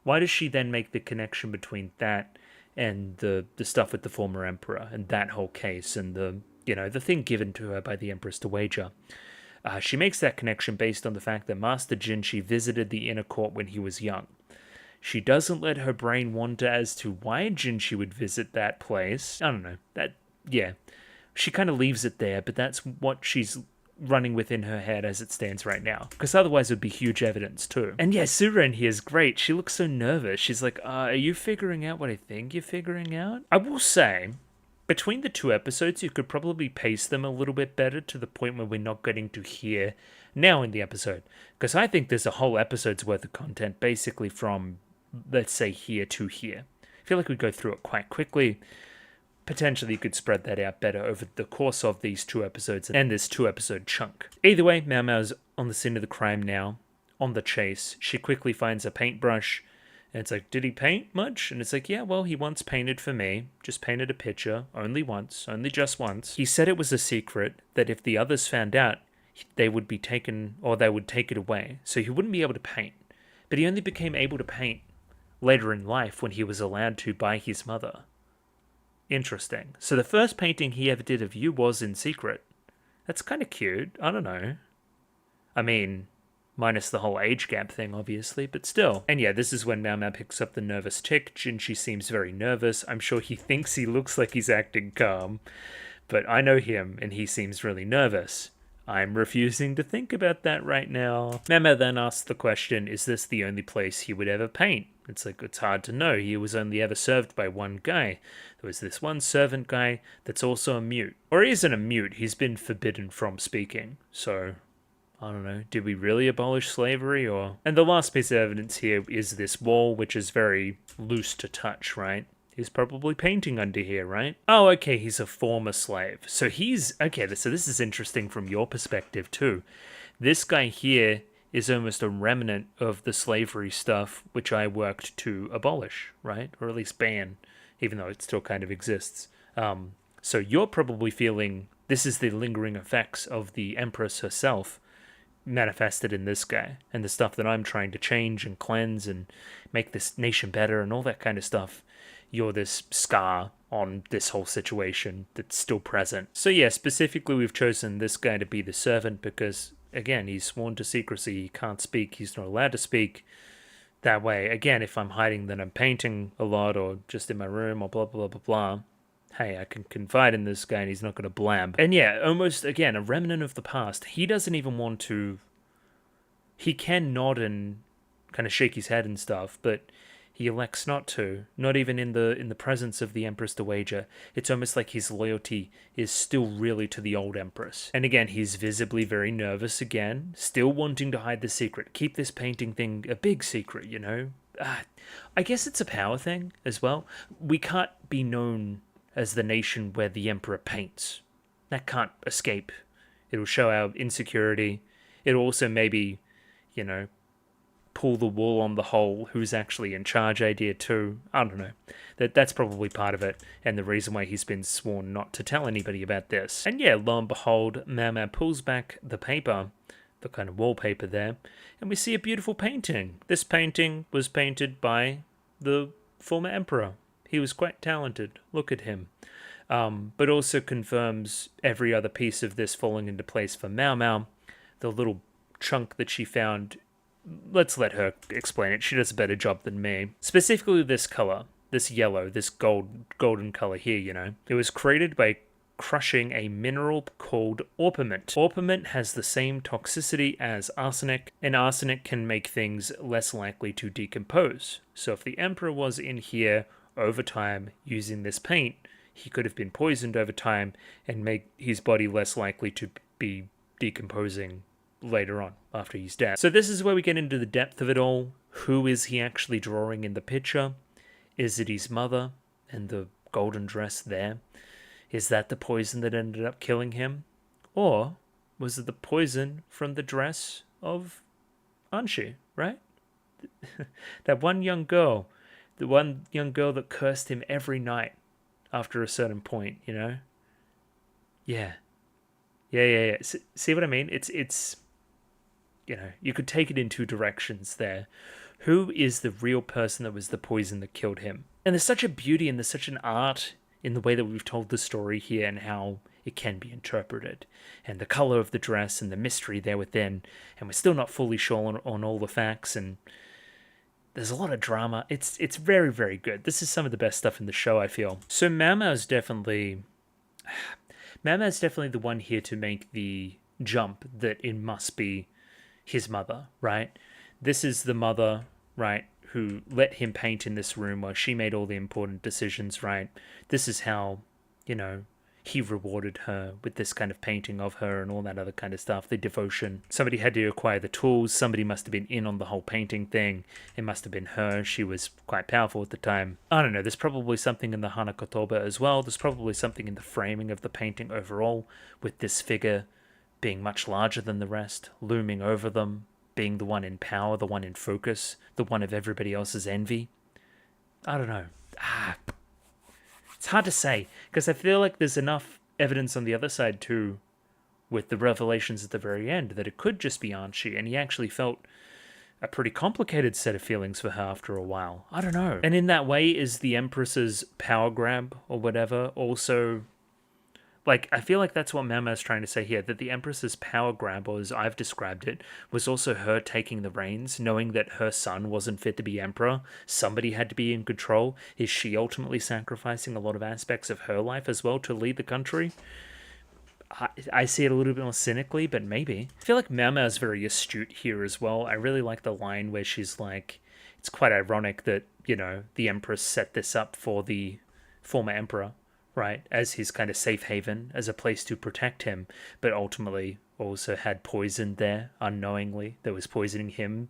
does she then make the connection between that and the stuff with the former emperor and that whole case and the thing given to her by the Empress Dowager? She makes that connection based on the fact that Master Jinshi visited the inner court when he was young. She doesn't let her brain wander as to why Jinshi would visit that place. I don't know. She kind of leaves it there, but that's what she's running within her head as it stands right now. Because otherwise it would be huge evidence too. And yeah, Suren here is great. She looks so nervous. She's like, are you figuring out what I think you're figuring out? I will say, between the two episodes, you could probably pace them a little bit better to the point where we're not getting to hear now in the episode. Because I think there's a whole episode's worth of content basically from, let's say, here to here. I feel like we go through it quite quickly. Potentially you could spread that out better over the course of these 2 episodes and this 2-episode chunk. Either way, Mao Mao's on the scene of the crime now, on the chase. She quickly finds a paintbrush, and it's like, did he paint much? And it's like, yeah, well, he once painted for me. Just painted a picture, only once, only just once. He said it was a secret, that if the others found out, they would be taken, or they would take it away. So he wouldn't be able to paint. But he only became able to paint later in life when he was allowed to by his mother. Interesting. So the first painting he ever did of you was in secret. That's kind of cute. I don't know. I mean, minus the whole age gap thing, obviously, but still. And yeah, this is when Mao Mao picks up the nervous tick. Jinshi seems very nervous. I'm sure he thinks he looks like he's acting calm, but I know him, and he seems really nervous. I'm refusing to think about that right now. Mao Mao then asks the question, is this the only place he would ever paint? It's like, it's hard to know. He was only ever served by one guy. There was this one servant guy that's also a mute. Or he isn't a mute, he's been forbidden from speaking. So, I don't know, did we really abolish slavery or... And the last piece of evidence here is this wall, which is very loose to touch, right? He's probably painting under here, right? Oh, okay, he's a former slave. So he's... Okay, so this is interesting from your perspective too. This guy here is almost a remnant of the slavery stuff which I worked to abolish, right? Or at least ban, even though it still kind of exists. So you're probably feeling this is the lingering effects of the Empress herself manifested in this guy, and the stuff that I'm trying to change and cleanse and make this nation better and all that kind of stuff. You're this scar on this whole situation that's still present. So yeah, specifically we've chosen this guy to be the servant because, again, he's sworn to secrecy, he can't speak, he's not allowed to speak. That way, again, if I'm hiding that I'm painting a lot or just in my room or blah, blah, blah, blah, hey, I can confide in this guy and he's not going to blab. And yeah, almost, again, a remnant of the past. He doesn't even want to... He can nod and kind of shake his head and stuff, but he elects not to. Not even in the presence of the Empress Dowager. It's almost like his loyalty is still really to the old Empress. And again, he's visibly very nervous again, still wanting to hide the secret. Keep this painting thing a big secret, you know? I guess it's a power thing as well. We can't be known as the nation where the Emperor paints. That can't escape. It'll show our insecurity. It'll also maybe, you know, pull the wool on the whole who's actually in charge idea too. I don't know. That's probably part of it, and the reason why he's been sworn not to tell anybody about this. And yeah, lo and behold, Mao Mao pulls back the paper, the kind of wallpaper there, and we see a beautiful painting. This painting was painted by the former emperor. He was quite talented. Look at him. But also confirms every other piece of this falling into place for Mao Mao. The little chunk that she found, let's let her explain it. She does a better job than me. Specifically this color, this yellow, this golden color here, you know. It was created by crushing a mineral called orpiment. Orpiment has the same toxicity as arsenic, and arsenic can make things less likely to decompose. So if the Emperor was in here over time using this paint, he could have been poisoned over time and make his body less likely to be decomposing later on after he's dead. So this is where we get into the depth of it all. Who is he actually drawing in the picture? Is it his mother and the golden dress there? Is that the poison that ended up killing him? Or was it the poison from the dress of Anshi, right? That one young girl. The one young girl that cursed him every night after a certain point, you know? Yeah. See what I mean? It's you know, you could take it in two directions there. Who is the real person that was the poison that killed him? And there's such a beauty and there's such an art in the way that we've told the story here and how it can be interpreted. And the color of the dress and the mystery there within. And we're still not fully sure on all the facts, and there's a lot of drama. It's very, very good. This is some of the best stuff in the show, I feel. So Mao Mao's definitely the one here to make the jump that it must be his mother, right? This is the mother, right, who let him paint in this room while she made all the important decisions, right? This is how you know, he rewarded her with this kind of painting of her and all that other kind of stuff, the devotion. Somebody had to acquire the tools. Somebody must have been in on the whole painting thing. It must have been her. She was quite powerful at the time. I don't know. There's probably something in the Hanakotoba as well. There's probably something in the framing of the painting overall, with this figure being much larger than the rest, looming over them, being the one in power, the one in focus, the one of everybody else's envy. I don't know. It's hard to say, because I feel like there's enough evidence on the other side too, with the revelations at the very end, that it could just be Anshi, and he actually felt a pretty complicated set of feelings for her after a while. I don't know. And in that way, is the Empress's power grab or whatever also... Like, I feel like that's what Mama is trying to say here, that the Empress's power grab, or as I've described it, was also her taking the reins, knowing that her son wasn't fit to be emperor. Somebody had to be in control. Is she ultimately sacrificing a lot of aspects of her life as well to lead the country? I see it a little bit more cynically, but maybe. I feel like Mama is very astute here as well. I really like the line where she's like, it's quite ironic that, you know, the Empress set this up for the former emperor, right, as his kind of safe haven, as a place to protect him, but ultimately also had poison there unknowingly that was poisoning him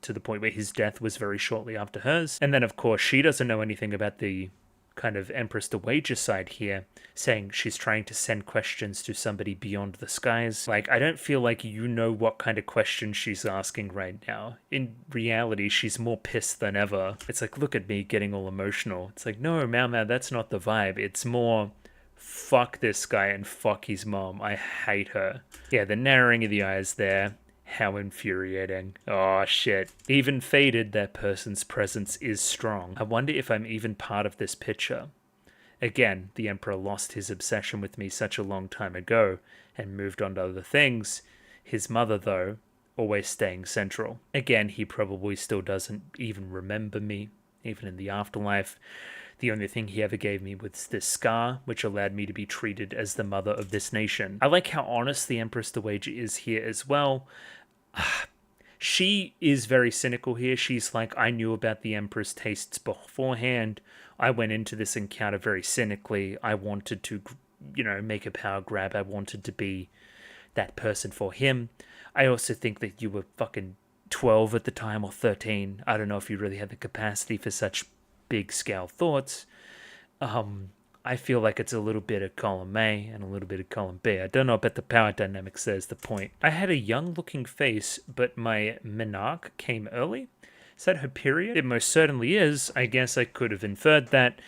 to the point where his death was very shortly after hers. And then, of course, she doesn't know anything about the kind of Empress Dowager side here, saying she's trying to send questions to somebody beyond the skies. Like, I don't feel like you know what kind of questions she's asking right now. In reality, she's more pissed than ever. It's like, look at me getting all emotional. It's like, no, Mao, that's not the vibe. It's more, fuck this guy and fuck his mom. I hate her. Yeah, the narrowing of the eyes there. How infuriating. Oh, shit. Even faded, that person's presence is strong. I wonder if I'm even part of this picture. Again, the Emperor lost his obsession with me such a long time ago and moved on to other things. His mother, though, always staying central. Again, he probably still doesn't even remember me, even in the afterlife. The only thing he ever gave me was this scar, which allowed me to be treated as the mother of this nation. I like how honest the Empress Dowager is here as well. She is very cynical here. She's like, I knew about the Emperor's tastes beforehand. I went into this encounter very cynically. I wanted to, you know, make a power grab. I wanted to be that person for him. I also think that you were fucking 12 at the time, or 13. I don't know if you really had the capacity for such big scale thoughts. I feel like it's a little bit of column A and a little bit of column B. I don't know about the power dynamics, there's the point. I had a young looking face, but my menarche came early. Is that her period? It most certainly is. I guess I could have inferred that.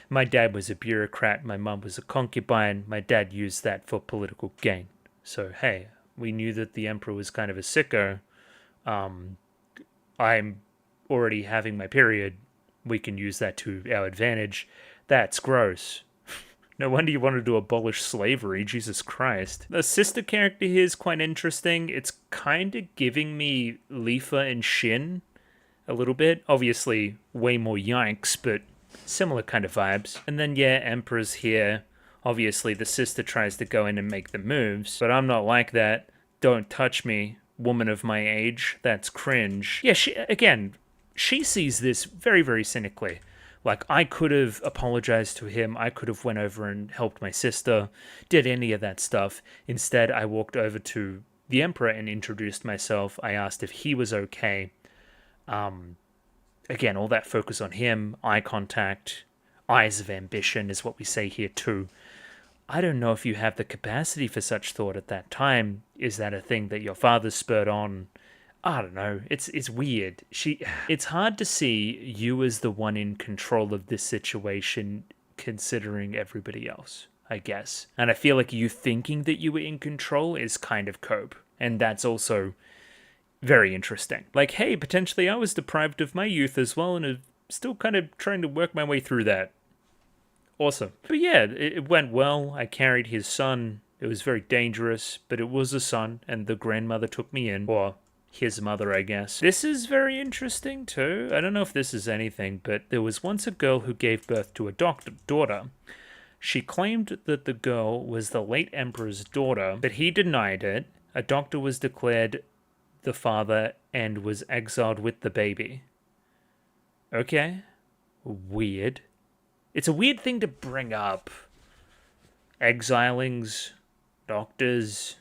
My dad was a bureaucrat, my mum was a concubine, my dad used that for political gain. So hey, we knew that the emperor was kind of a sicko. I'm already having my period. We can use that to our advantage. That's gross. No wonder you wanted to abolish slavery, Jesus Christ. The sister character here is quite interesting. It's kind of giving me Lifa and Shin a little bit. Obviously, way more yikes, but similar kind of vibes. And then, yeah, Emperor's here. Obviously, the sister tries to go in and make the moves, but I'm not like that. Don't touch me, woman of my age. That's cringe. Yeah, she sees this very, very cynically. Like, I could have apologized to him. I could have went over and helped my sister, did any of that stuff. Instead, I walked over to the Emperor and introduced myself. I asked if he was okay. Again, all that focus on him, eye contact, eyes of ambition is what we say here too. I don't know if you have the capacity for such thought at that time. Is that a thing that your father spurred on? I don't know. It's weird. It's hard to see you as the one in control of this situation, considering everybody else, I guess. And I feel like you thinking that you were in control is kind of cope. And that's also very interesting. Like, hey, potentially I was deprived of my youth as well, and I'm still kind of trying to work my way through that. Awesome. But yeah, it went well. I carried his son. It was very dangerous, but it was a son, and the grandmother took me in. Or his mother, I guess. This is very interesting too. I don't know if this is anything, but there was once a girl who gave birth to a daughter. She claimed that the girl was the late emperor's daughter, but he denied it. A doctor was declared the father and was exiled with the baby. Okay. Weird. It's a weird thing to bring up. exilings, doctors,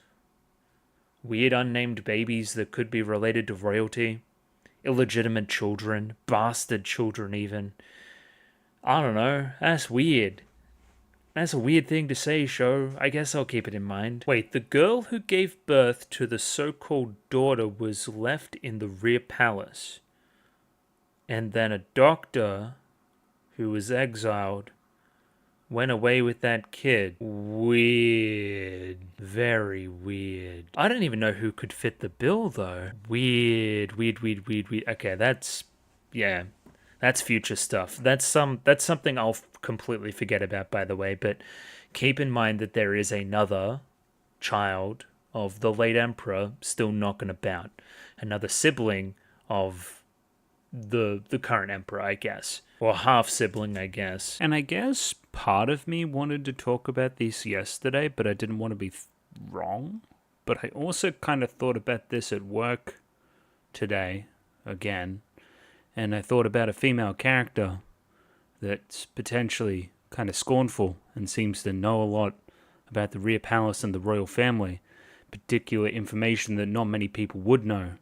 weird unnamed babies that could be related to royalty, illegitimate children, bastard children even. I don't know, that's weird. That's a weird thing to say, show. I guess I'll keep it in mind. Wait, the girl who gave birth to the so-called daughter was left in the rear palace. And then a doctor who was exiled went away with that kid. Weird. Very weird. I don't even know who could fit the bill, though. Weird. Okay, that's... yeah. That's future stuff. That's something I'll completely forget about, by the way, but keep in mind that there is another child of the late emperor still knocking about. Another sibling of the current emperor, I guess. Or half-sibling, I guess. And I guess part of me wanted to talk about this yesterday, but I didn't want to be wrong. But I also kind of thought about this at work today, again. And I thought about a female character that's potentially kind of scornful and seems to know a lot about the rear palace and the royal family. Particular information that not many people would know,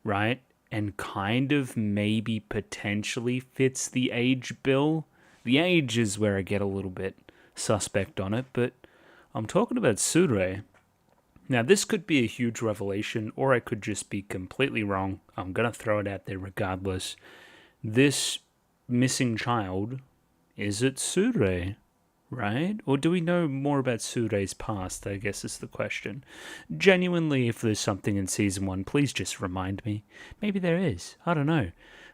right? And kind of maybe potentially fits the age bill. The age is where I get a little bit suspect on it, but I'm talking about Sure. Now, this could be a huge revelation, or I could just be completely wrong. I'm going to throw it out there regardless. This missing child, is it Sure, right? Or do we know more about Sure's past, I guess is the question. Genuinely, if there's something in Season 1, please just remind me. Maybe there is. I don't know.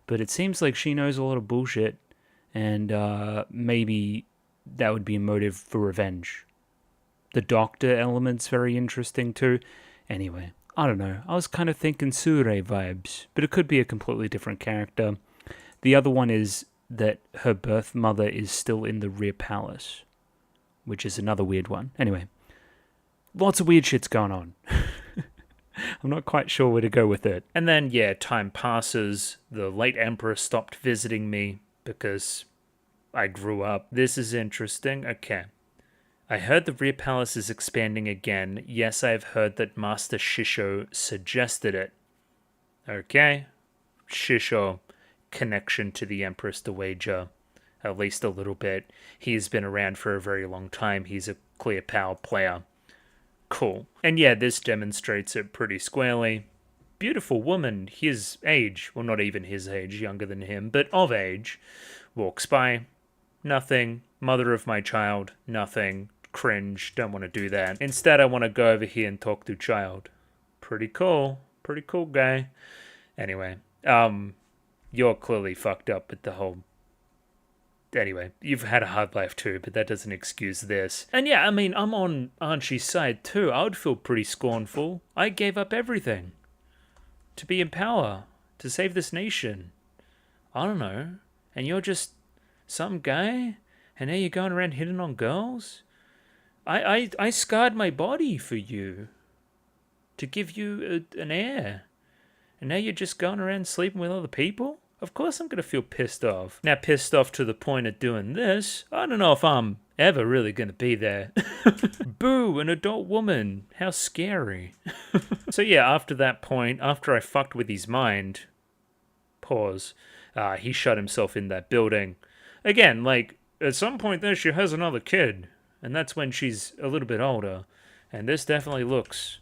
But it seems like she knows a lot of bullshit, and maybe that would be a motive for revenge. The doctor element's very interesting too. Anyway, I don't know. I was kind of thinking Sure vibes, but it could be a completely different character. The other one is that her birth mother is still in the rear palace, which is another weird one. Anyway, lots of weird shit's going on. I'm not quite sure where to go with it. And then, yeah, time passes. The late emperor stopped visiting me because I grew up. This is interesting. Okay. I heard the rear palace is expanding again. Yes, I've heard that Master Shisho suggested it. Okay. Shisho, connection to the Empress Dowager, at least a little bit. He's been around for a very long time. He's a clear power player. Cool. And yeah, this demonstrates it pretty squarely. Beautiful woman, his age, well, not even his age, younger than him, but of age, walks by. Nothing. Mother of my child. Nothing. Cringe, don't want to do that. Instead, I want to go over here and talk to child. Pretty cool guy. Anyway, you're clearly fucked up with the whole... Anyway, you've had a hard life too, but that doesn't excuse this. And yeah, I mean, I'm on Archie's side too. I would feel pretty scornful. I gave up everything to be in power, to save this nation. I don't know. And you're just some guy, and now you're going around hitting on girls? I scarred my body for you to give you an heir. And now you're just going around sleeping with other people? Of course I'm going to feel pissed off. Now, pissed off to the point of doing this, I don't know if I'm ever really going to be there. Boo, an adult woman. How scary. So yeah, after that point, after I fucked with his mind, pause, he shut himself in that building. Again, like, at some point there she has another kid. And that's when she's a little bit older. And this definitely looks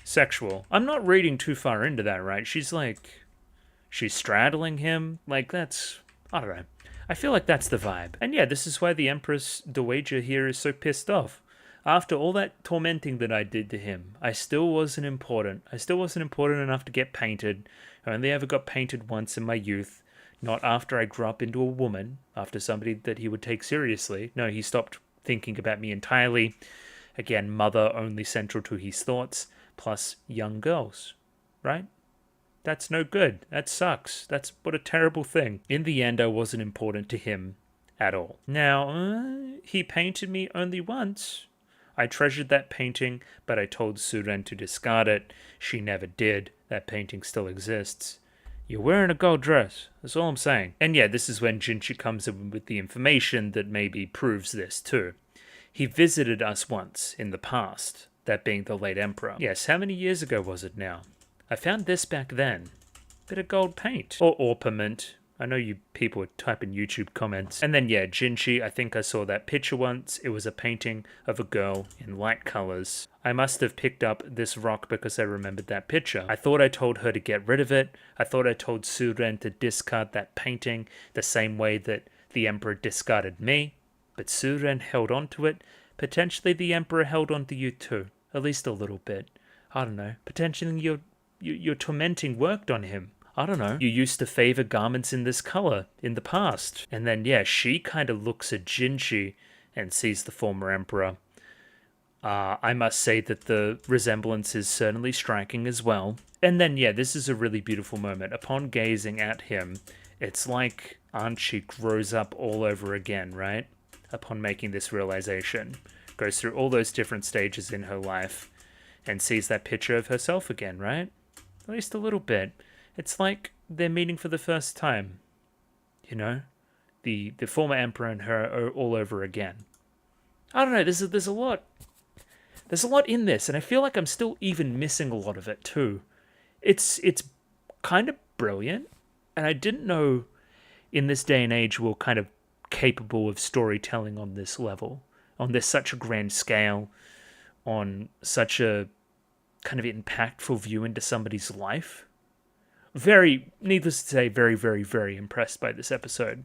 sexual. I'm not reading too far into that, right? She's straddling him. Like, that's... I don't know. I feel like that's the vibe. And yeah, this is why the Empress Dowager here is so pissed off. After all that tormenting that I did to him, I still wasn't important. I still wasn't important enough to get painted. I only ever got painted once in my youth. Not after I grew up into a woman. After somebody that he would take seriously. No, he stopped thinking about me entirely. Again, mother only central to his thoughts, plus young girls, right? That's no good. That sucks. That's what a terrible thing. In the end, I wasn't important to him at all. Now, he painted me only once. I treasured that painting, but I told Suren to discard it. She never did. That painting still exists. You're wearing a gold dress. That's all I'm saying. And yeah, this is when Jinchi comes in with the information that maybe proves this too. He visited us once in the past, that being the late emperor. Yes, how many years ago was it now? I found this back then. Bit of gold paint. Or orpiment. I know you people would type in YouTube comments. And then, yeah, Jinchi, I think I saw that picture once. It was a painting of a girl in light colors. I must have picked up this rock because I remembered that picture. I thought I told her to get rid of it. I thought I told Suren to discard that painting the same way that the Emperor discarded me. But Suren held on to it. Potentially the Emperor held on to you too. At least a little bit. I don't know. Potentially your tormenting worked on him. I don't know. You used to favor garments in this color in the past. And then, yeah, she kind of looks at Jinchi and sees the former emperor. I must say that the resemblance is certainly striking as well. And then, yeah, this is a really beautiful moment. Upon gazing at him, it's like Anchi grows up all over again, right? Upon making this realization. Goes through all those different stages in her life and sees that picture of herself again, right? At least a little bit. It's like they're meeting for the first time, you know? The former emperor and her are all over again. I don't know, there's a lot. There's a lot in this, and I feel like I'm still even missing a lot of it too. It's kind of brilliant, and I didn't know in this day and age we're kind of capable of storytelling on this level, on this such a grand scale, on such a kind of impactful view into somebody's life. Needless to say, very, very, very impressed by this episode.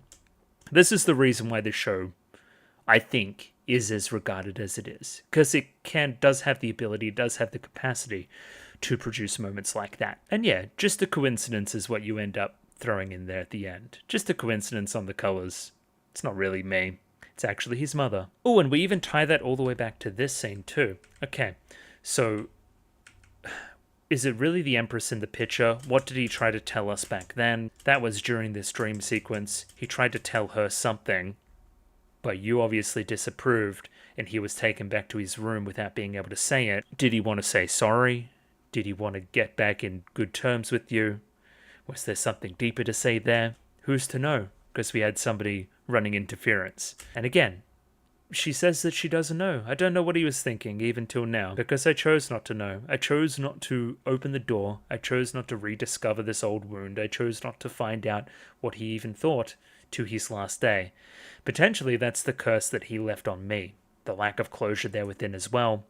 This is the reason why this show, I think, is as regarded as it is. Because it does have the ability, does have the capacity to produce moments like that. And yeah, just a coincidence is what you end up throwing in there at the end. Just a coincidence on the colors. It's not really me. It's actually his mother. Oh, and we even tie that all the way back to this scene too. Okay, so is it really the Empress in the picture? What did he try to tell us back then? That was during this dream sequence. He tried to tell her something, but you obviously disapproved, and he was taken back to his room without being able to say it. Did he want to say sorry? Did he want to get back in good terms with you? Was there something deeper to say there? Who's to know? Because we had somebody running interference. And again, she says that she doesn't know. I don't know what he was thinking even till now, because I chose not to know. I chose not to open the door. I chose not to rediscover this old wound. I chose not to find out what he even thought to his last day. Potentially that's the curse that he left on me. The lack of closure there within as well,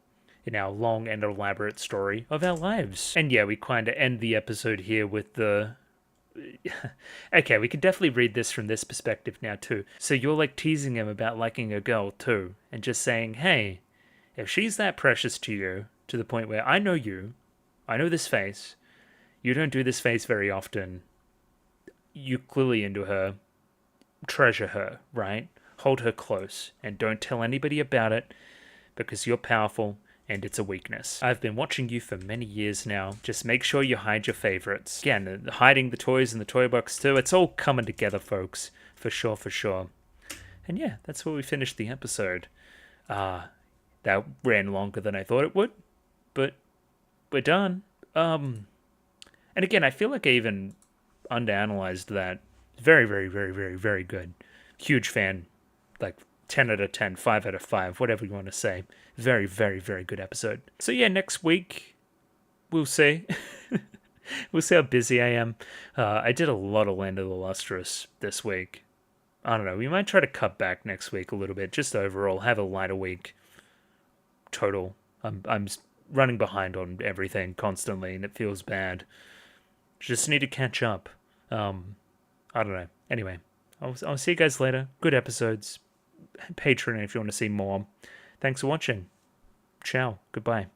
in our long and elaborate story of our lives. And yeah, we kind of end the episode here with the... Okay, we could definitely read this from this perspective now too. So you're like teasing him about liking a girl too, and just saying, hey, if she's that precious to you, to the point where I know you, I know this face, you don't do this face very often, you clearly into her, treasure her, right? Hold her close, and don't tell anybody about it, because you're powerful, and it's a weakness. I've been watching you for many years now. Just make sure you hide your favorites. Again, hiding the toys in the toy box too. It's all coming together, folks. For sure, for sure. And yeah, that's where we finished the episode. That ran longer than I thought it would, but we're done. And again, I feel like I even underanalyzed that. Very, very, very, very, very good. Huge fan. Like 10 out of 10, 5 out of 5, whatever you want to say. Very, very, very good episode. So yeah, next week, we'll see. We'll see how busy I am. I did a lot of Land of the Lustrous this week. I don't know, we might try to cut back next week a little bit, just overall, have a lighter week. Total. I'm running behind on everything constantly, and it feels bad. Just need to catch up. I don't know. Anyway, I'll see you guys later. Good episodes. Patreon if you want to see more. Thanks for watching. Ciao. Goodbye.